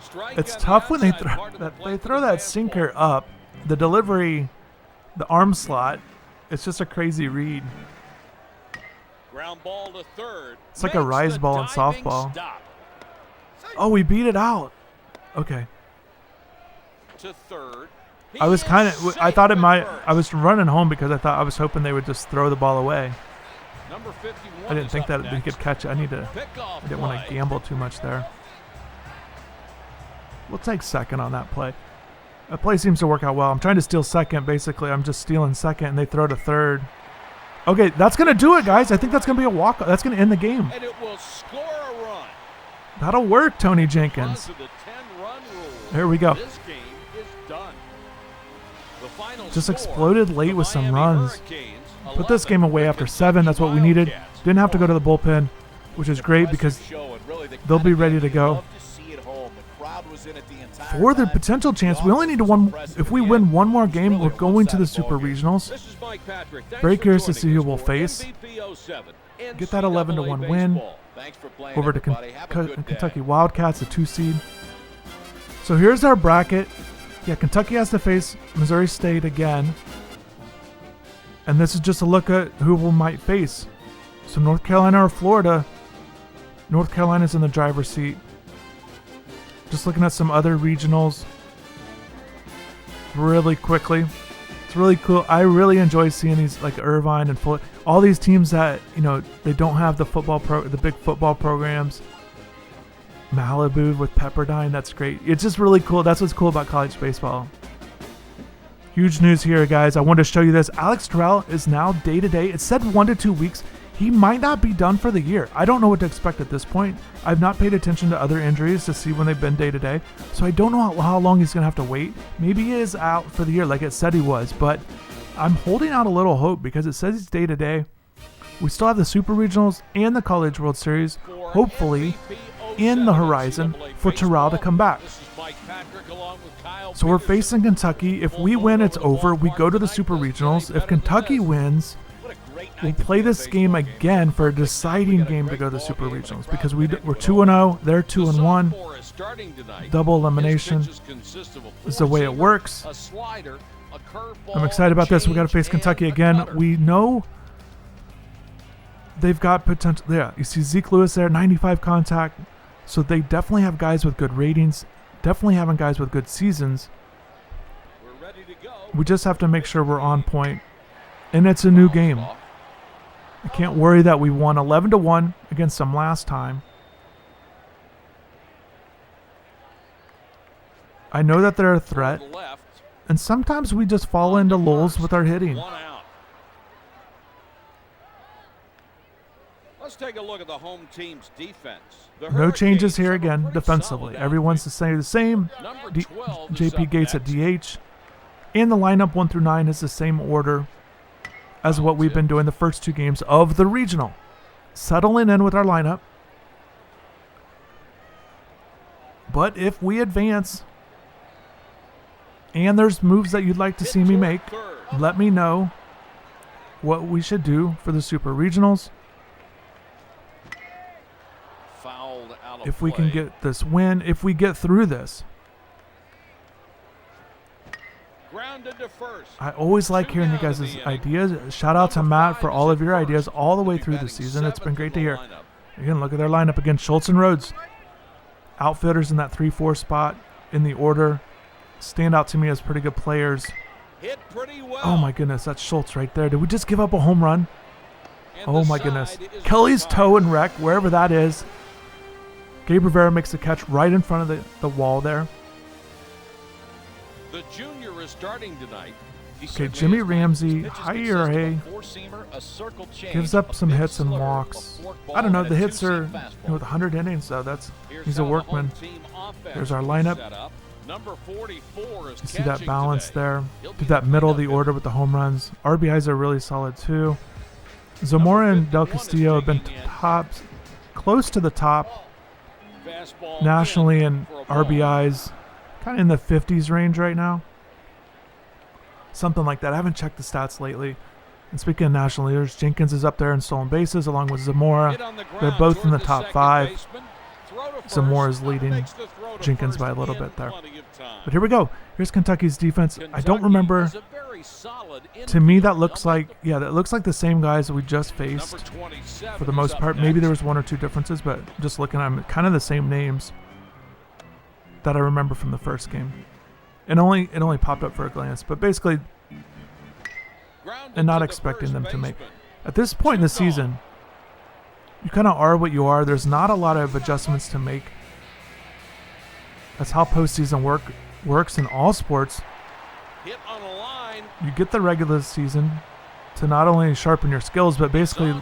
Strike it's on the tough when they outside throw part of the that. plate They for throw the that fastball. sinker up. The delivery, the arm slot. It's just a crazy read. Ground ball to third. It's like a Makes rise the ball in diving softball. Stop. Oh, we beat it out. Okay. To third. I was He kind is of. I safe thought it at might. first. I was running home because I was hoping they would just throw the ball away. Number 51 I didn't is think up that they next. could catch it. I Pickoff didn't want to play. gamble too much there. We'll take second on that play. That play seems to work out well. I'm trying to steal second. Basically, I'm just stealing second, and they throw to third. Okay, that's going to do it, guys. I think that's going to be a walk. That's going to end the game. And it will score a run. That'll work, Tony Runs Jenkins. to the 10-run rule. There we go. This game just exploded late with some runs. Put this game away after 7. That's what we needed. Didn't have to go to the bullpen, which is great because they'll be ready to go. For the potential chance, we only need one. If we win one more game, we're going to the Super Regionals. Very curious to see who we'll face. Get that 11-1 win over to Kentucky Wildcats, a 2 seed. So here's our bracket. Yeah, Kentucky has to face Missouri State again. And this is just a look at who we might face. So North Carolina or Florida. North Carolina's in the driver's seat. Just looking at some other regionals really quickly. It's really cool. I really enjoy seeing these, like Irvine and Fuller, all these teams that, you know, they don't have the the big football programs. Malibu with Pepperdine, that's great. It's just really cool. That's what's cool about college baseball. Huge news here, guys. I wanted to show you this. Alex Terrell is now day-to-day. It said 1 to 2 weeks. He might not be done for the year. I don't know what to expect at this point. I've not paid attention to other injuries to see when they've been day-to-day, so I don't know how long he's going to have to wait. Maybe he is out for the year like it said he was, but I'm holding out a little hope because it says he's day-to-day. We still have the Super Regionals and the College World Series, hopefully, in the horizon for Terrell to come back. So we're facing Kentucky. If we win, it's over. We go to the Super Regionals. If Kentucky wins, we'll play this game again for a deciding game to go to the Super Regionals because we're 2-0, they're 2-1. Double elimination is the way it works. I'm excited about this. We got to face Kentucky again. We know they've got potential. Yeah, you see Zeke Lewis there, 95 contact. So they definitely have guys with good ratings, definitely having guys with good seasons. We just have to make sure we're on point. And it's a new game. I can't worry that we won 11-1 against them last time. I know that they're a threat. And sometimes we just fall into lulls with our hitting. Let's take a look at the home team's defense. No changes here again defensively. Everyone's the same. JP Gates at DH. And the lineup 1 through 9 is the same order as what we've been doing the first 2 games of the regional. Settling in with our lineup. But if we advance and there's moves that you'd like to see me make, let me know what we should do for the Super Regionals. If we can get this win, if we get through this. I always like hearing you guys' ideas. Shout out to Matt for all of your ideas all the way through the season. It's been great to hear. Again, look at their lineup again. Schultz and Rhodes. Outfielders in that 3-4 spot in the order. Stand out to me as pretty good players. Oh my goodness, that's Schultz right there. Did we just give up a home run? Oh my goodness. Kelly's toe and wreck, wherever that is. Gabe Rivera makes the catch right in front of the wall there. The junior is starting tonight. Okay, Jimmy Ramsey, high ERA, gives up some hits and walks. I don't know, the hits are with 100 innings, though. He's a workman. There's our lineup. You see that balance there. Do that middle of the order with the home runs. RBIs are really solid, too. Zamora and Del Castillo have been close to the top nationally in RBIs, kind of in the 50s range right now. Something like that. I haven't checked the stats lately. And speaking of national leaders, Jenkins is up there in stolen bases along with Zamora. They're both in the top 5. Zamora is leading Jenkins by a little bit there. But here we go. Here's Kentucky's defense. I don't remember. To me, that looks like the same guys that we just faced for the most part. Maybe there was 1 or 2 differences, but just looking at them, kind of the same names that I remember from the first game. It only popped up for a glance, but basically, and not expecting them to make. At this point in the season, you kind of are what you are. There's not a lot of adjustments to make. That's how postseason works in all sports. You get the regular season to not only sharpen your skills, but basically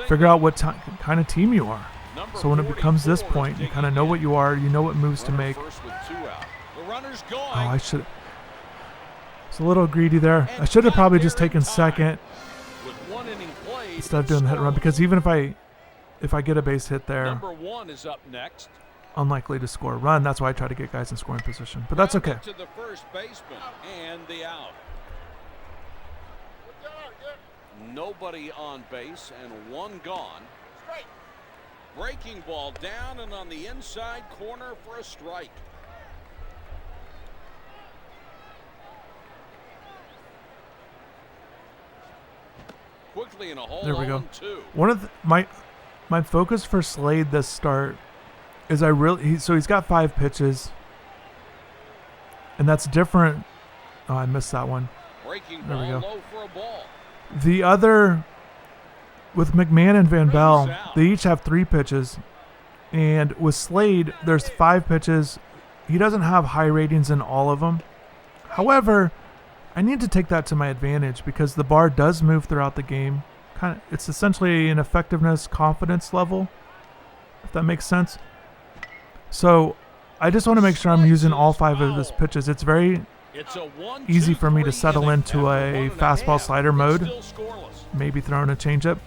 figure out what kind of team you are. So when it becomes this point, you kind of know what you are. You know what moves to make. Oh, I should. It's a little greedy there. I should have probably just taken second With 1 inning played, instead of doing the hit and run, because even if I get a base hit there, number 1 is up next. unlikely to score a run. That's why I try to get guys in scoring position. But that's okay. To the first baseman and the out. Nobody on base and 1 gone. Breaking ball down and on the inside corner for a strike. Quickly in a hole. There we go. 0-2. One of my focus for Slade this start is he's got 5 pitches, and that's different. Oh, I missed that one. Breaking There we ball go. low for a ball. The other, with McMahon and Van Bell, they each have 3 pitches. And with Slade, there's 5 pitches. He doesn't have high ratings in all of them. However, I need to take that to my advantage because the bar does move throughout the game. It's essentially an effectiveness confidence level, if that makes sense. So I just want to make sure I'm using all 5 of his pitches. It's very easy for me to settle into a fastball slider mode, maybe throwing a changeup.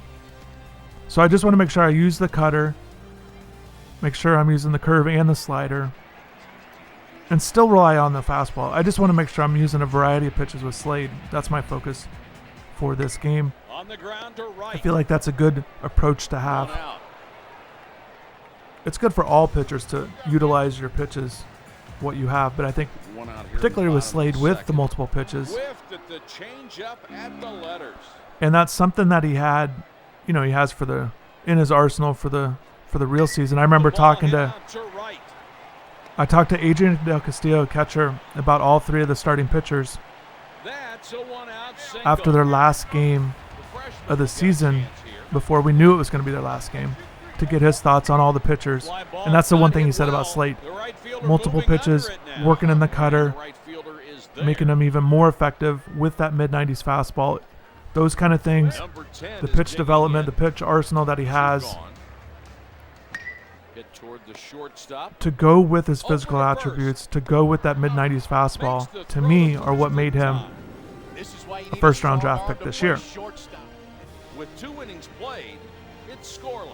So I just want to make sure I use the cutter, make sure I'm using the curve and the slider, and still rely on the fastball. I just want to make sure I'm using a variety of pitches with Slade. That's my focus for this game. On the ground to right. I feel like that's a good approach to have. It's good for all pitchers to utilize your pitches, what you have, but I think particularly with Slade with the multiple pitches. Whiffed at the changeup at the letters. And that's something that he has in his arsenal for the real season. I remember talking to Adrian Del Castillo, catcher, about all 3 of the starting pitchers after their last game of the season, before we knew it was going to be their last game, to get his thoughts on all the pitchers. And that's the one thing he said about Slade. Multiple pitches, working in the cutter, making them even more effective with that mid-90s fastball. Those kind of things, the pitch development, the pitch arsenal that he has, to go with his physical attributes, to go with that mid-90s fastball, to me, are what made him a first-round draft pick this year. With 2 innings played, it's scoreless.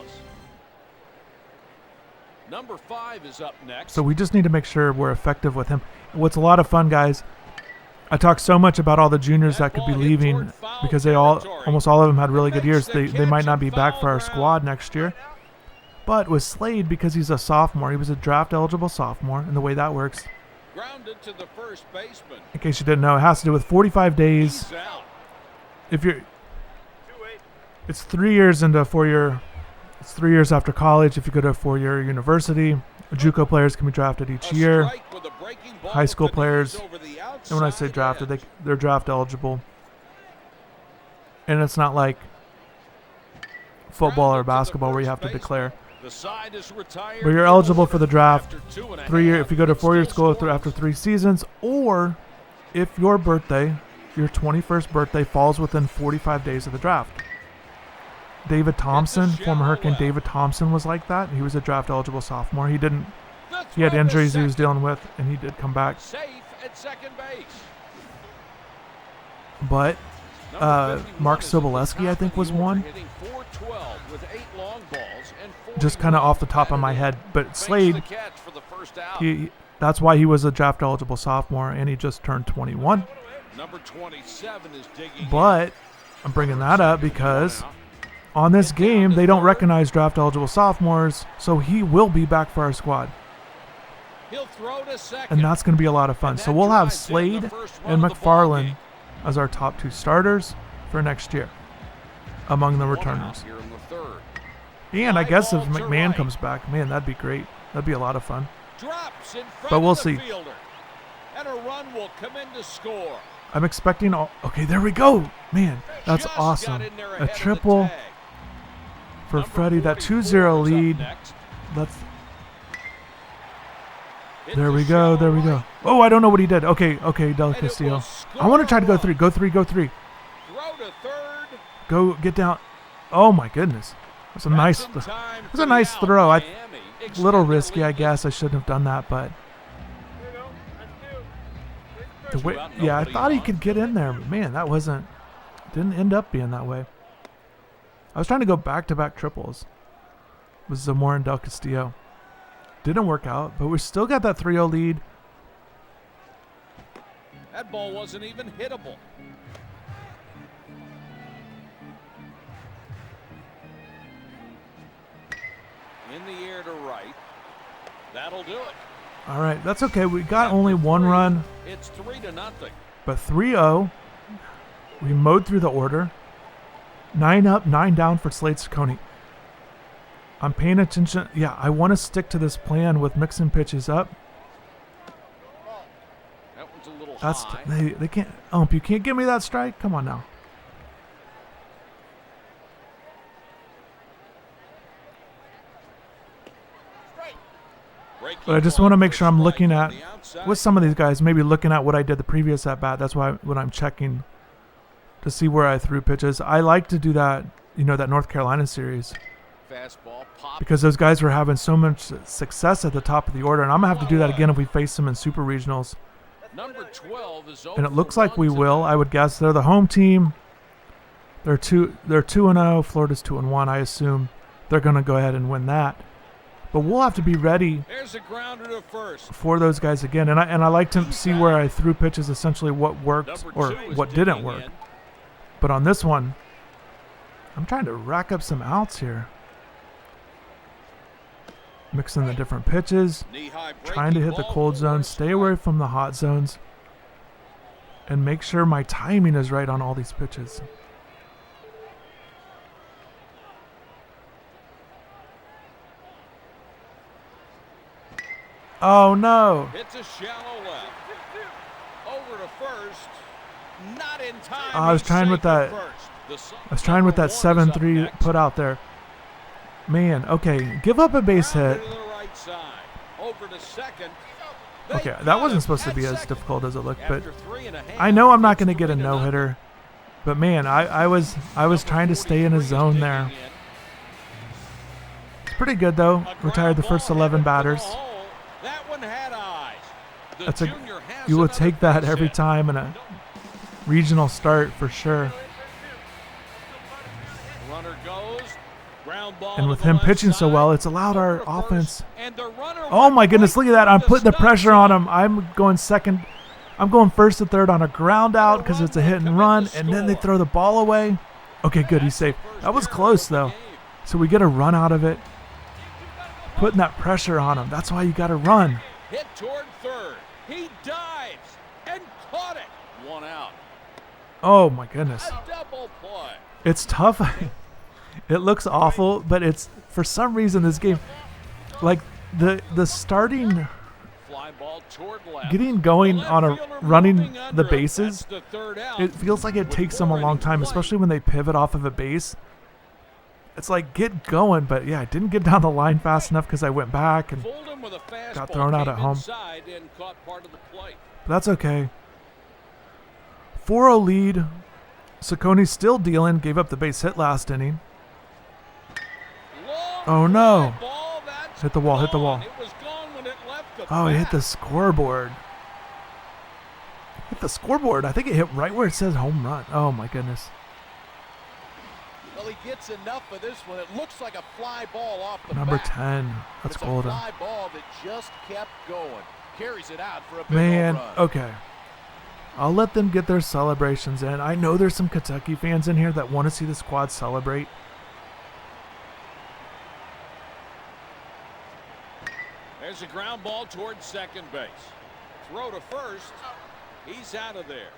Number 5 is up next. So we just need to make sure we're effective with him. What's a lot of fun, guys, I talk so much about all the juniors that could be leaving because almost all of them had really good years. They might not be back for our squad next year. But with Slade, because he's a sophomore, he was a draft-eligible sophomore, and the way that works, Grounded to the first baseman. in case you didn't know, it has to do with 45 days. It's 3 years into a 4-year. It's 3 years after college. If you go to a 4-year university, JUCO players can be drafted each year. High school players, and when I say drafted, they're draft eligible. And it's not like football or basketball where you have to declare. But you're eligible for the draft 3 years if you go to 4-year school after 3 seasons, or if your birthday, your 21st birthday, falls within 45 days of the draft. David Thompson, former Hurricane David Thompson, was like that. He was a draft eligible sophomore. He had injuries he was dealing with, and he did come back. Safe at second base. But Mark Soboleski, I think, was one. Just kind of off the top of my head. But Slade, that's why he was a draft eligible sophomore, and he just turned 21. Number 27 is digging. But I'm bringing that up because on this game, they don't recognize draft eligible sophomores, so he will be back for our squad. He'll throw to second. And that's going to be a lot of fun. So we'll have Slade and McFarland as our top 2 starters for next year among the returners. And I guess if McMahon comes back, man, that'd be great. That'd be a lot of fun. But we'll see. And a run will come in to score. I'm expecting okay, there we go. Man, that's awesome. A triple for Freddie. That 2-0 lead. There we go. Oh, I don't know what he did. Okay, Del Castillo. I want to try to go 3. Go 3. Throw to third. Go get down. Oh my goodness. That's a nice throw. A little risky, I guess. I shouldn't have done that, but to wait. Yeah, I thought he could get in there, but man, that didn't end up being that way. I was trying to go back-to-back triples with Zamora and Del Castillo. Didn't work out, but we still got that 3-0 lead. That ball wasn't even hittable. In the air to right. That'll do it. All right, that's okay. We got only one run. It's 3-0. But 3-0. We mowed through the order. 9 up, 9 down for Slade Ciccone. I'm paying attention. Yeah, I want to stick to this plan with mixing pitches up. That one's a little That's high. they can't. You can't give me that strike. Come on now. But I just want to make sure I'm looking at, with some of these guys, maybe looking at what I did the previous at bat. That's why when I'm checking to see where I threw pitches. I like to do that, that North Carolina series. Fastball pop. Because those guys were having so much success at the top of the order, and I'm going to have to do that again if we face them in Super Regionals. Number 12 is over. And it looks like we will. I would guess they're the home team. They're 2-0. Florida's 2-1. I assume they're going to go ahead and win that. But we'll have to be ready There's a grounder to first. for those guys again. And I like to see where I threw pitches, essentially what worked or what didn't work. But on this one, I'm trying to rack up some outs here. Mixing the different pitches, trying to hit the cold zone, stay away from the hot zones, and make sure my timing is right on all these pitches. Oh no! It's a shallow left. Over to first. Not in time. I was trying with that. I was trying with that 7-3 put out there. Man, okay, give up a base hit. Okay, that wasn't supposed to be as difficult as it looked, but I know I'm not going to get a no-hitter. But man, I was trying to stay in a zone there. It's pretty good though. Retired the first 11 batters. You will take that every time in a regional start for sure. And with him pitching so well, it's allowed our offense. Oh my goodness, look at that. I'm putting the pressure on him. I'm going second. I'm going first to third on a ground out because it's a hit and run, and then they throw the ball away. Okay, good. He's safe. That was close, though. So we get a run out of it. Putting that pressure on him. That's why you got to run. Hit toward third. He dives and caught it. 1 out. Oh my goodness. A double play. It's tough. It looks awful, but it's for some reason this game, like the starting, getting going on a running the bases, it feels like it takes them a long time, especially when they pivot off of a base. It's like get going, but yeah, I didn't get down the line fast enough because I went back and got thrown out at home. But that's okay. 4-0 lead. Ciccone's still dealing. Gave up the base hit last inning. Oh no. Hit the wall, hit the wall. Oh, it hit the scoreboard. Hit the scoreboard. I think it hit right where it says home run. Oh my goodness. Well, he gets enough of this one. It looks like a fly ball off the Number bat. 10. That's golden. It's a fly ball that just kept going. Carries it out for a big Man, home run. okay. I'll let them get their celebrations in. I know there's some Kentucky fans in here that want to see the squad celebrate. There's a ground ball towards second base. Throw to first. He's out of there.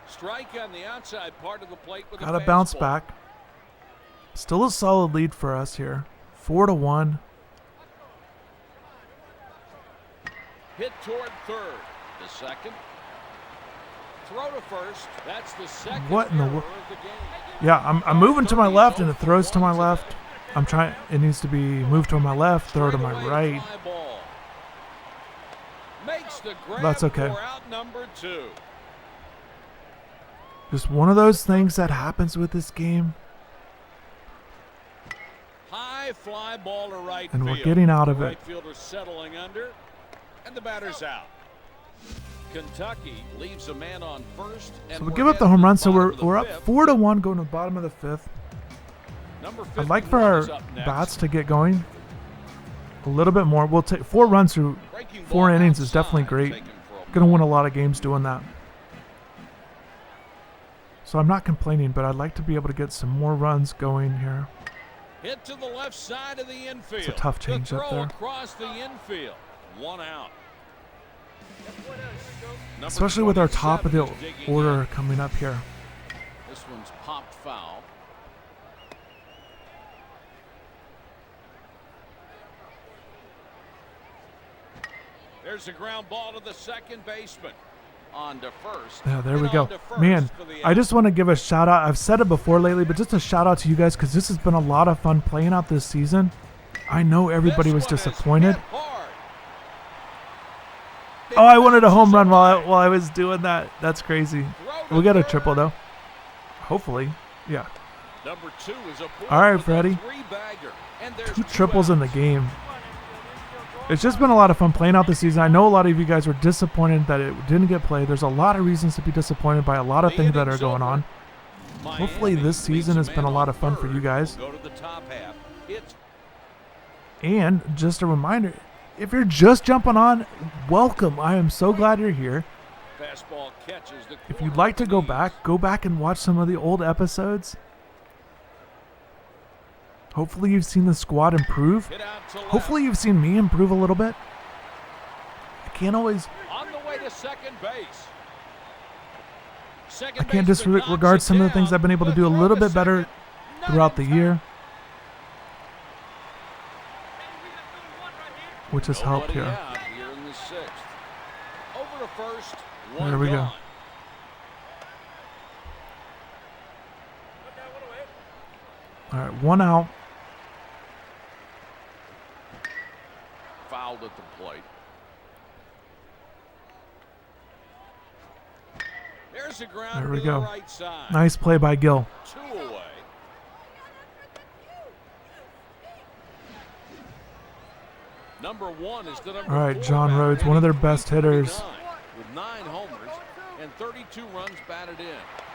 Strike on the outside part of the plate with Got a to bounce fastball. back. Still a solid lead for us here. 4-1. Hit toward third. The second. Throw to first. That's the second What in the error world? of the game. Yeah, I'm moving to my left and it throws to my left. I'm trying. It needs to be moved to my left, throw to my right. Makes the grab That's okay. for out number 2. Just one of those things that happens with this game. High fly ball to right And we're field. getting out of The it. right fielder settling under, and the batter's out. Kentucky leaves a man on first, and So we we're give up the heading home to run, the so bottom of the we're up fifth. 4-1 going to the bottom of the 5th. Number I'd like for 51 our is up next. bats to get going a little bit more. We'll take 4 runs through Breaking 4 ball innings is definitely outside, great. taken for a Going to ball. win a lot of games doing that. So I'm not complaining, but I'd like to be able to get some more runs going here. Hit to the left side of the infield. It's a tough change the up throw there. across the infield. 1 out. Number Especially with our top of the 27 is digging order in. coming up here. This one's popped foul. There's a ground ball to the second baseman. On to first. Yeah, there and we go. on to first Man, for the I out. just want to give a shout out. I've said it before lately, but just a shout out to you guys because this has been a lot of fun playing out this season. I know everybody was This one is disappointed. hit hard. Oh, I wanted a home run while I was doing that. That's crazy. Throw We got a to triple third. though. Hopefully. Yeah. Number 2 is a All right, with a Freddie. 3-bagger. And there's 2 2 triples in the outs. game. It's just been a lot of fun playing out this season. I know a lot of you guys were disappointed that it didn't get played. There's a lot of reasons to be disappointed by a lot of The things that are inning's going over. on. Hopefully Miami this season leaves has been a man lot on of fun for you third. guys. We'll go to the top half. It's And just a reminder, if you're just jumping on, welcome. I am so glad you're here. fastball catches the If corner you'd like to of go the back and watch some of the old episodes. Hopefully you've seen the squad improve. Hit out to left. Hopefully you've seen me improve a little bit. I can't always, On the way to second base. I can't disregard some of the things I've been able to do a little bit better throughout the year, which has helped here. Out here in the 6th. Over to first. There we go. Gone. All right, 1 out. Fouled at the plate. There's a ground There we to go. the right side. Nice play by Gil. 2 away. Number 1 is the number All right, 4 John batter, Rhodes, one of their hitting best hitters. .329 with 9 homers and 32 runs batted in.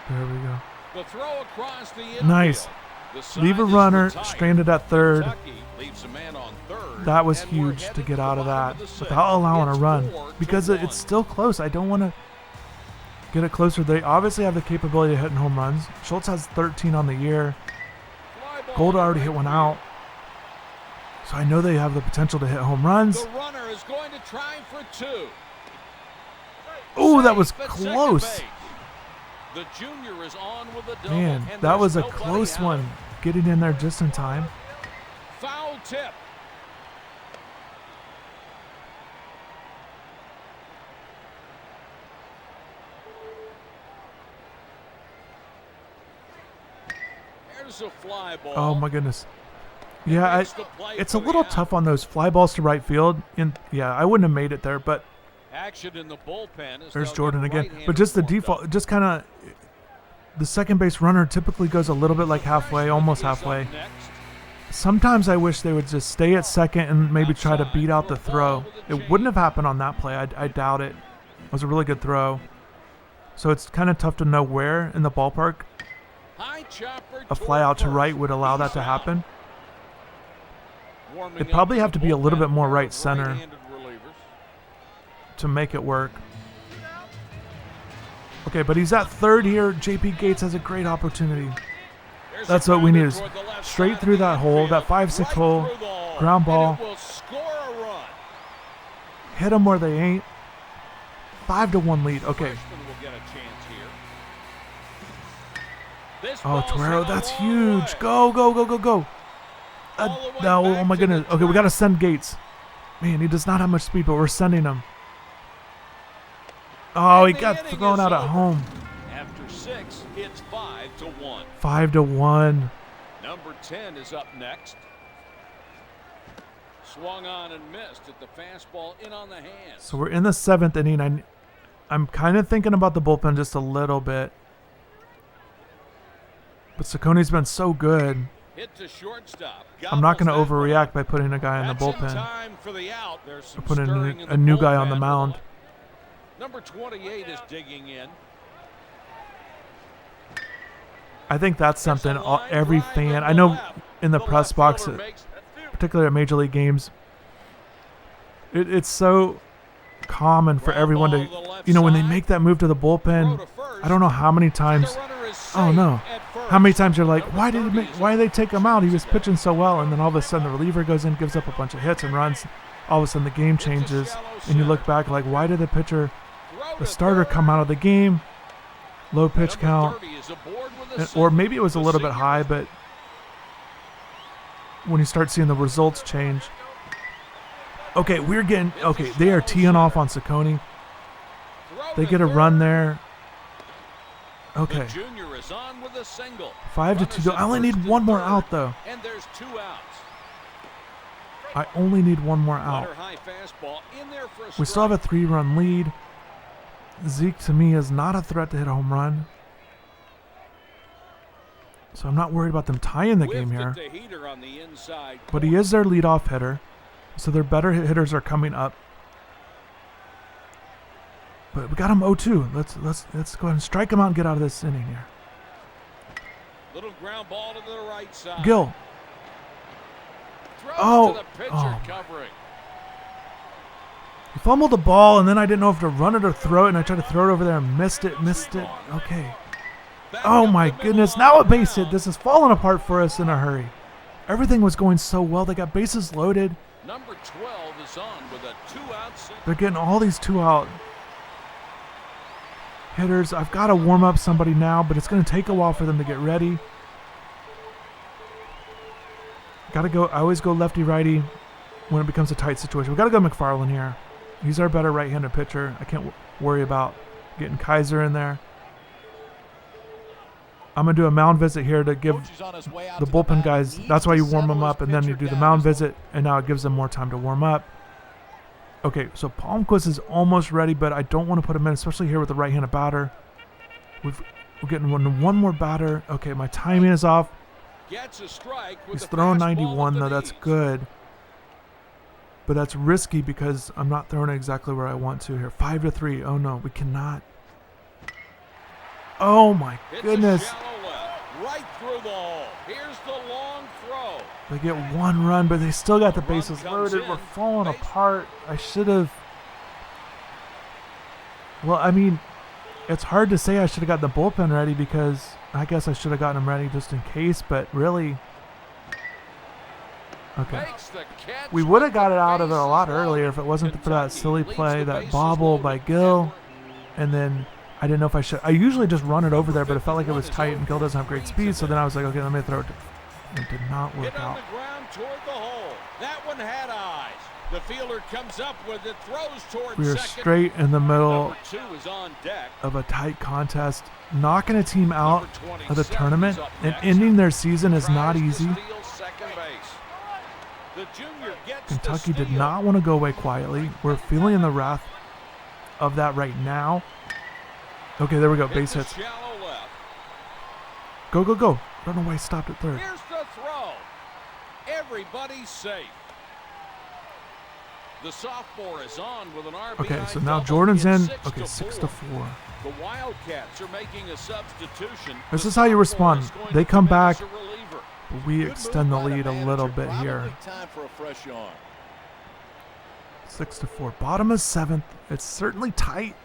There we go. The throw across the infield. Nice. The side Leave a is runner retired. stranded at third. Kentucky leaves a man on third, That was and we're huge to headed get the out of bottom that the sixth. without allowing a It's run 4-1. because it's still close. I don't want to get it closer. They obviously have the capability of hitting home runs. Schultz has 13 on the year. Fly ball Gold to already right hit one field. out. So I know they have the potential to hit home runs. The runner is going to try for 2. Oh, that was Safe at second close. base. The junior is on with a double, Man, and that there's was a nobody close out. one. Getting in there just in time. Foul tip. There's a fly ball. Oh my goodness. Yeah, Makes the play it's for a the little out. tough on those fly balls to right field. And yeah, I wouldn't have made it there, but Action in the bullpen. as there's they'll Jordan get again. right-handed But just the warmed default, up. just kind of the second base runner typically goes a little bit like The halfway, freshman almost is up halfway. next. Sometimes I wish they would just stay at second and maybe try to beat out the throw. It wouldn't have happened on that play. I doubt it. It was a really good throw. So it's kind of tough to know where in the ballpark High chopper a fly out to toward right first. would allow that He's to out. happen. Warming It'd up probably in have the to be a little bullpen, bit more pair right of center right-handed relievers. to make it work. Okay, but he's at third here. JP Gates has a great opportunity. There's That's a what we grounder need is toward the left straight side through of the that hole, that infield, 5-6 right hole, through the hole, ground ball. and it will score a run. Hit them where they ain't. 5-1 lead. Okay. Freshman will get a chance here. This Oh, ball's Torero, hit a that's long huge. way. Go, go, go, go, go. All the way No, back oh my to the goodness. Okay, we track. got to send Gates. Man, he does not have much speed, but we're sending him. Oh, he And the got inning thrown is out at over. home. After 6, it's 5-1. 5-1. Number 10 is up next. Swung on and missed at the fastball in on the hands. So we're in the 7th inning. I'm kind of thinking about the bullpen just a little bit. But Saucony's been so good. Hit to shortstop. I'm not going to Gobbles that one overreact up. by putting a guy in the That's in bullpen. time for the out. There's some Or putting stirring in a the new guy on the bullpen. mound. Number 28 is digging in. I think that's something every fan, I know in the press box, particularly at Major League games, it's so common for everyone to, when they make that move to the bullpen, I don't know how many times, oh no, how many times you're like, why did they take him out? He was pitching so well, and then all of a sudden the reliever goes in, gives up a bunch of hits and runs. All of a sudden the game changes, and you look back like, why did the starter come out of the game? Low pitch count, or maybe it was a little bit high, but when you start seeing the results change. Okay, they are teeing off on Ciccone. They get a run there. Okay. 5-2. I only need one more out, though. And there's 2 outs. I only need one more out. We still have a 3-run lead. Zeke, to me, is not a threat to hit a home run. So I'm not worried about them tying the game here. But he is their leadoff hitter. So their better hitters are coming up. But we got him 0-2. Let's go ahead and strike him out and get out of this inning here. Little ground ball to the right side. Gill. To the pitcher covering. He fumbled the ball, and then I didn't know if to run it or throw it, and I tried to throw it over there and missed it. Okay. Oh my goodness, now a base hit. This is falling apart for us in a hurry. Everything was going so well. They got bases loaded. Number 12 is on with a 2-out single. They're getting all these 2-out hitters. I've got to warm up somebody now, but it's going to take a while for them to get ready. Got to go. I always go lefty-righty when it becomes a tight situation. We got to go McFarland here. He's our better right-handed pitcher. I can't worry about getting Kaiser in there. I'm going to do a mound visit here to give the bullpen guys, that's why you warm them up, and then you do the mound visit, and now it gives them more time to warm up. Okay, so Palmquist is almost ready, but I don't want to put him in, especially here with the right-handed batter. We're getting one more batter. Okay, my timing is off. He's throwing 91, though. That's good. But that's risky because I'm not throwing it exactly where I want to here. 5-3. Oh, no, we cannot. Oh, my goodness. Right through the hole. Here's the long throw. They get one run, but they still got the bases loaded. We're falling apart. I should have. Well, I mean, it's hard to say I should have got the bullpen ready because I guess I should have gotten them ready just in case, but really. Okay. We would have got it out of it a lot earlier if it wasn't for that silly play, that bobble by Gill, and then I didn't know if I should. I usually just run it over there, but it felt like it was tight and Gill doesn't have great speed, so then I was like, okay, let me throw it. It did not work out. The ground toward the hole. That one had eyes. The fielder comes up with it, throws towards we are second. Straight in the middle is on deck. of a tight contest. Knocking a team out of the tournament and ending their season is not easy. Kentucky did not want to go away quietly. We're feeling the wrath of that right now. Okay, there we go. Base hits. Go, go, go. I don't know why he stopped at third. Here's the throw. Everybody's safe. The sophomore is on with an RBI. Okay, so now Jordan's in. Okay, 6-4. The Wildcats are making a substitution. This is how you respond. They come back. We extend the lead a little bit here. 6-4. Bottom of 7th. It's certainly tight.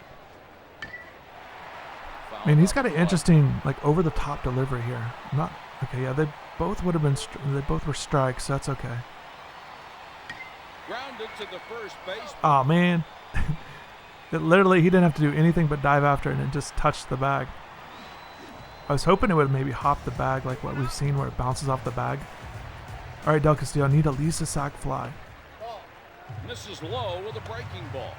I mean, he's got an interesting, like, over-the-top delivery here. Not okay. Yeah, they both would have been. They both were strikes. So that's okay. Grounded to the first base. Oh man, it literally he didn't have to do anything but dive after it and it just touched the bag. I was hoping it would maybe hop the bag like what we've seen where it bounces off the bag. All right, Del Castillo, I need at least a sac fly. Misses low with a breaking ball.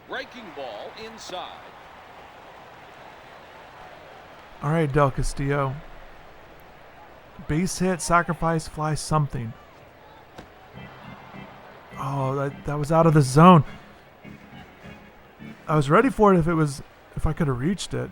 Breaking ball inside. All right, Del Castillo. Base hit, sacrifice, fly, something. Oh, that was out of the zone. I was ready for it if I could have reached it.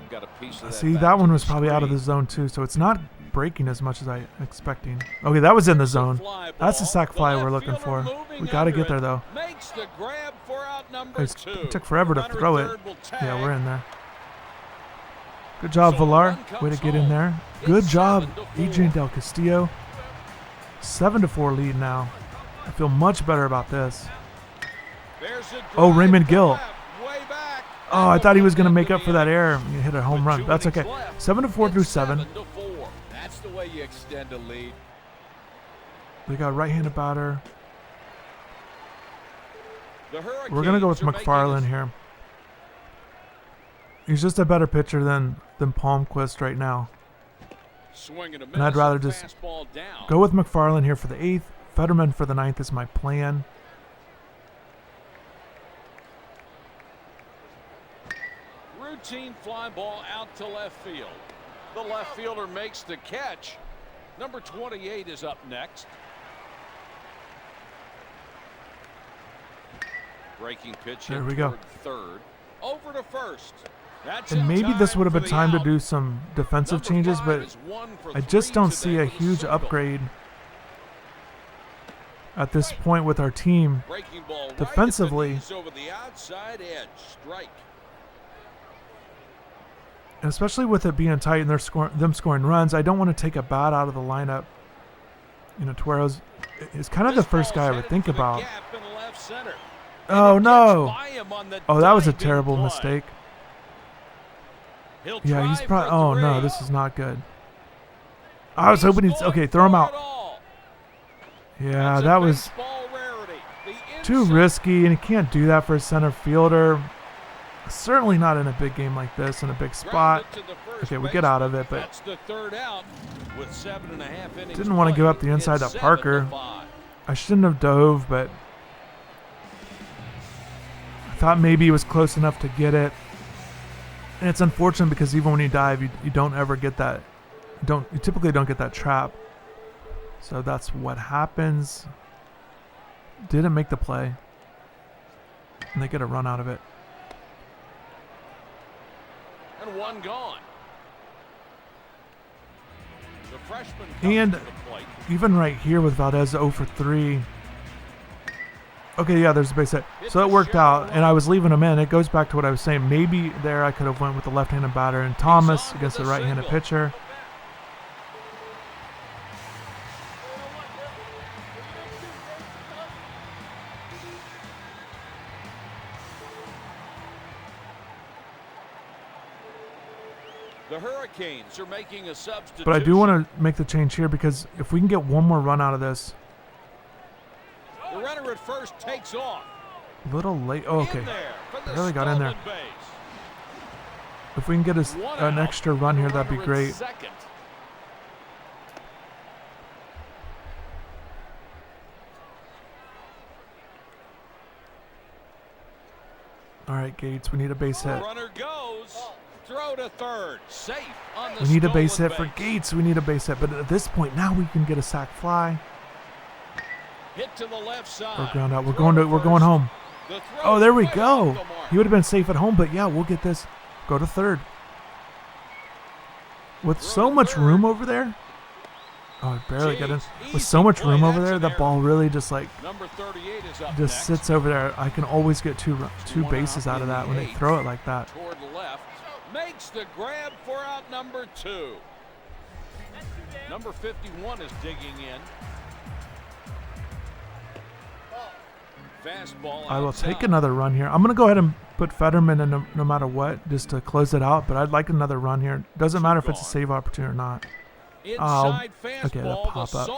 Got a piece of See, that one was probably out of the zone too, so it's not breaking as much as I expecting. Okay, that was in the zone. That's the sac fly we're looking for. We got to get there though. Makes the grab for out number two. It took forever to throw it. Yeah, we're in there. Good job, Villar. Way to get in there. Good job, Adrian Del Castillo. 7-4 lead now. I feel much better about this. Oh, Raymond Gill. Oh, I thought he was going to make up for that error. He hit a home run. That's okay. 7-4 through 7. That's the way you extend a lead. We got right-handed batter. We're going to go with McFarland here. He's just a better pitcher than Palmquist right now. And I'd rather just go with McFarland here for the 8th. Fetterman for the 9th is my plan. Routine fly ball out to left field. The left fielder makes the catch. Number 28 is up next. Breaking pitch. There we go. Third. Over to first. And maybe this would have been time to do some defensive changes, but I just don't see a huge upgrade at this point with our team defensively. Over the outside edge. Strike. And especially with it being tight and them scoring runs, I don't want to take a bat out of the lineup. You know, Tuero's is kind of the first guy I would think about. Oh no! Oh, that was a terrible mistake. Yeah, he's probably. Oh no, this is not good. I was hoping he's okay. Throw him out. Yeah, that was too risky, and you can't do that for a center fielder. Certainly not in a big game like this, in a big spot. Okay, we get out of it, but didn't want to give up the inside to Parker. I shouldn't have dove, but I thought maybe he was close enough to get it. And it's unfortunate because even when you dive, you don't ever get that. You typically don't get that trap. So that's what happens. Didn't make the play, and they get a run out of it. And one gone. The freshman and even right here with Valdez 0 for 3. Okay, yeah, there's a base hit. So that worked out, and I was leaving him in. It goes back to what I was saying. Maybe there I could have went with the left-handed batter and Thomas against the right-handed pitcher. The Hurricanes are making a substitution. But I do want to make the change here because if we can get one more run out of this. The runner at first takes off. A little late. Oh, okay. Barely got in there. If we can get an extra run here, that'd be great. All right, Gates, we need a base hit. Runner goes. Throw to third. Safe on the we need a base hit for Gates. We need a base hit. But at this point, now we can get a sac fly. Hit to the left side. Or ground out. We're going home. Oh, there we go. He would have been safe at home, but yeah, we'll get this. Go to third. With so much room over there. Oh, I barely got in. With so much room over there, that ball really just just sits over there. I can always get two bases out of that when they throw it like that. Toward the left. Makes the grab for out number 2. Number 51 is digging in. Fastball. I will take another run here. I'm going to go ahead and put Fetterman in no matter what, just to close it out. But I'd like another run here. Doesn't matter if it's a save opportunity or not. Okay, that pop up.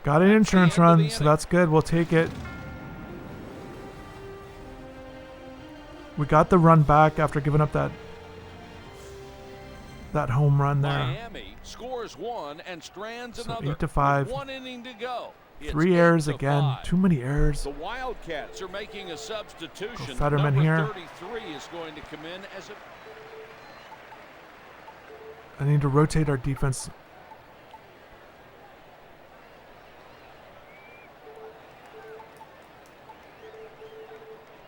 Got an insurance run, so that's good. We'll take it. We got the run back after giving up that home run there. Miami scores one and strands another. 8-5. 1 inning to go. 3 errors again. Too many errors. The Wildcats are making a substitution. Go Fetterman here. 33 is going to come in as I need to rotate our defense.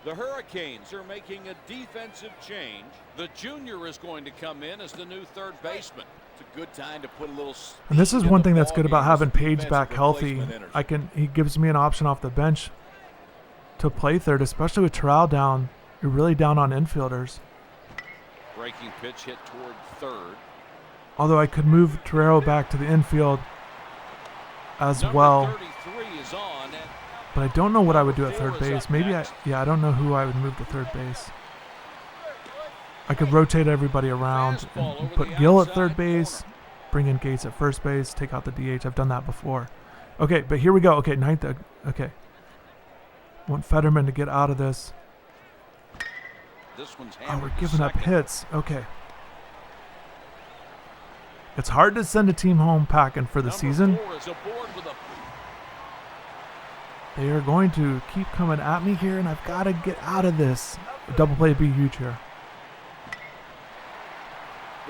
The Hurricanes are making a defensive change. The junior is going to come in as the new third baseman. It's a good time to put a little speed And this is in one the thing that's ball good about game having as a Paige defensive back healthy. replacement enters. He gives me an option off the bench to play third, especially with Terrell down. You're really down on infielders. Breaking pitch hit toward third. Although I could move Terrell back to the infield as Number well. 33 is on. And But I don't know what I would do at third Four is base. up Maybe next. I don't know who I would move to third base. I could rotate everybody around Fastball and over put the Gill at outside third base, bring in Gates at first base, take out the DH. I've done that before. Okay, but here we go. Okay, ninth. Okay. Want Fetterman to get out of this. this one's Oh, hammered we're to giving up second. hits. Okay. It's hard to send a team home packing for the Number season. 4 is aboard with a They are going to keep coming at me here, and I've got to get out of this. A double play would be huge here.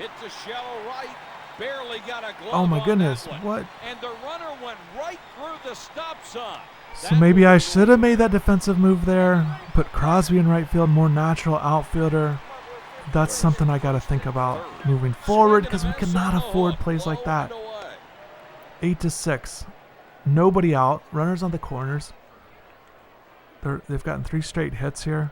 hit to shallow right. Barely got a glove Oh my on goodness, that one. what? And the runner went right through the stop sign. So maybe I should have made that defensive move there. Put Crosby in right field, more natural outfielder. That's something I got to think about moving forward because we cannot afford plays like that. 8-6. Nobody out. Runners on the corners. They've gotten 3 straight hits here.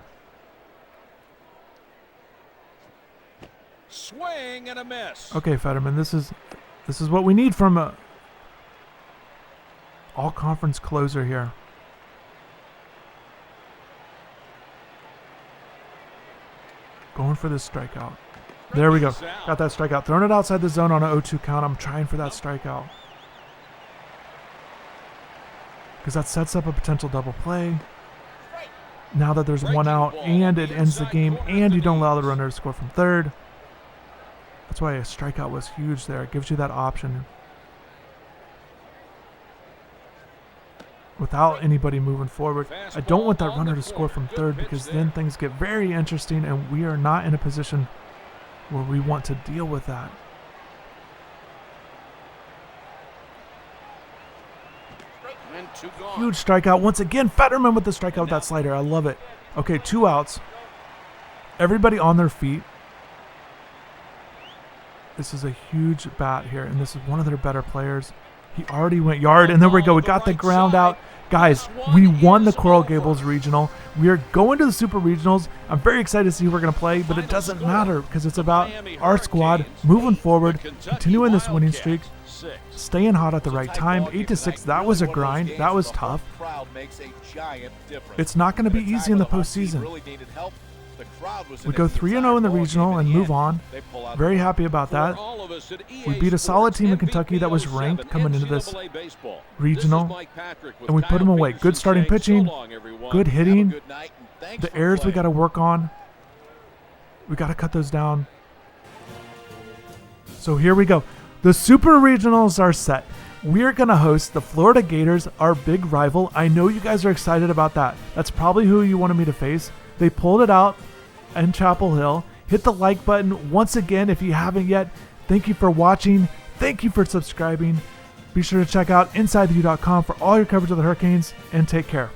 Swing and a miss. Okay, Fetterman, this is what we need from a all-conference closer here. Going for this strikeout. There we go. Got that strikeout. Throwing it outside the zone on an 0-2 count. I'm trying for that strikeout. Because that sets up a potential double play. Now that there's one out and it ends the game and you don't allow the runner to score from third. That's why a strikeout was huge there. It gives you that option. Without anybody moving forward. I don't want that runner to score from third because then things get very interesting and we are not in a position where we want to deal with that. And 2 gone. Huge strikeout. Once again, Fetterman with the strikeout with that slider. I love it. Okay, 2 outs. Everybody on their feet. This is a huge bat here, and this is one of their better players. He already went yard, and there we go. We got the ground out. Guys, we won the Coral Gables Regional. We are going to the Super Regionals. I'm very excited to see who we're going to play, but it doesn't matter because it's about our squad moving forward, continuing this winning streak, staying hot at the right time. 8-6, that was a grind. That was tough. It's not going to be easy in the postseason. We go 3-0 in the regional and move on. Very happy about that. We beat a solid team in Kentucky that was ranked coming into this regional, and we put them away. Good starting pitching, good hitting. The errors we got to work on. We got to cut those down. So here we go. The Super Regionals are set. We're going to host the Florida Gators, our big rival. I know you guys are excited about that. That's probably who you wanted me to face. They pulled it out in Chapel Hill. Hit the like button once again if you haven't yet. Thank you for watching. Thank you for subscribing. Be sure to check out InsideTheU.com for all your coverage of the Hurricanes, and take care.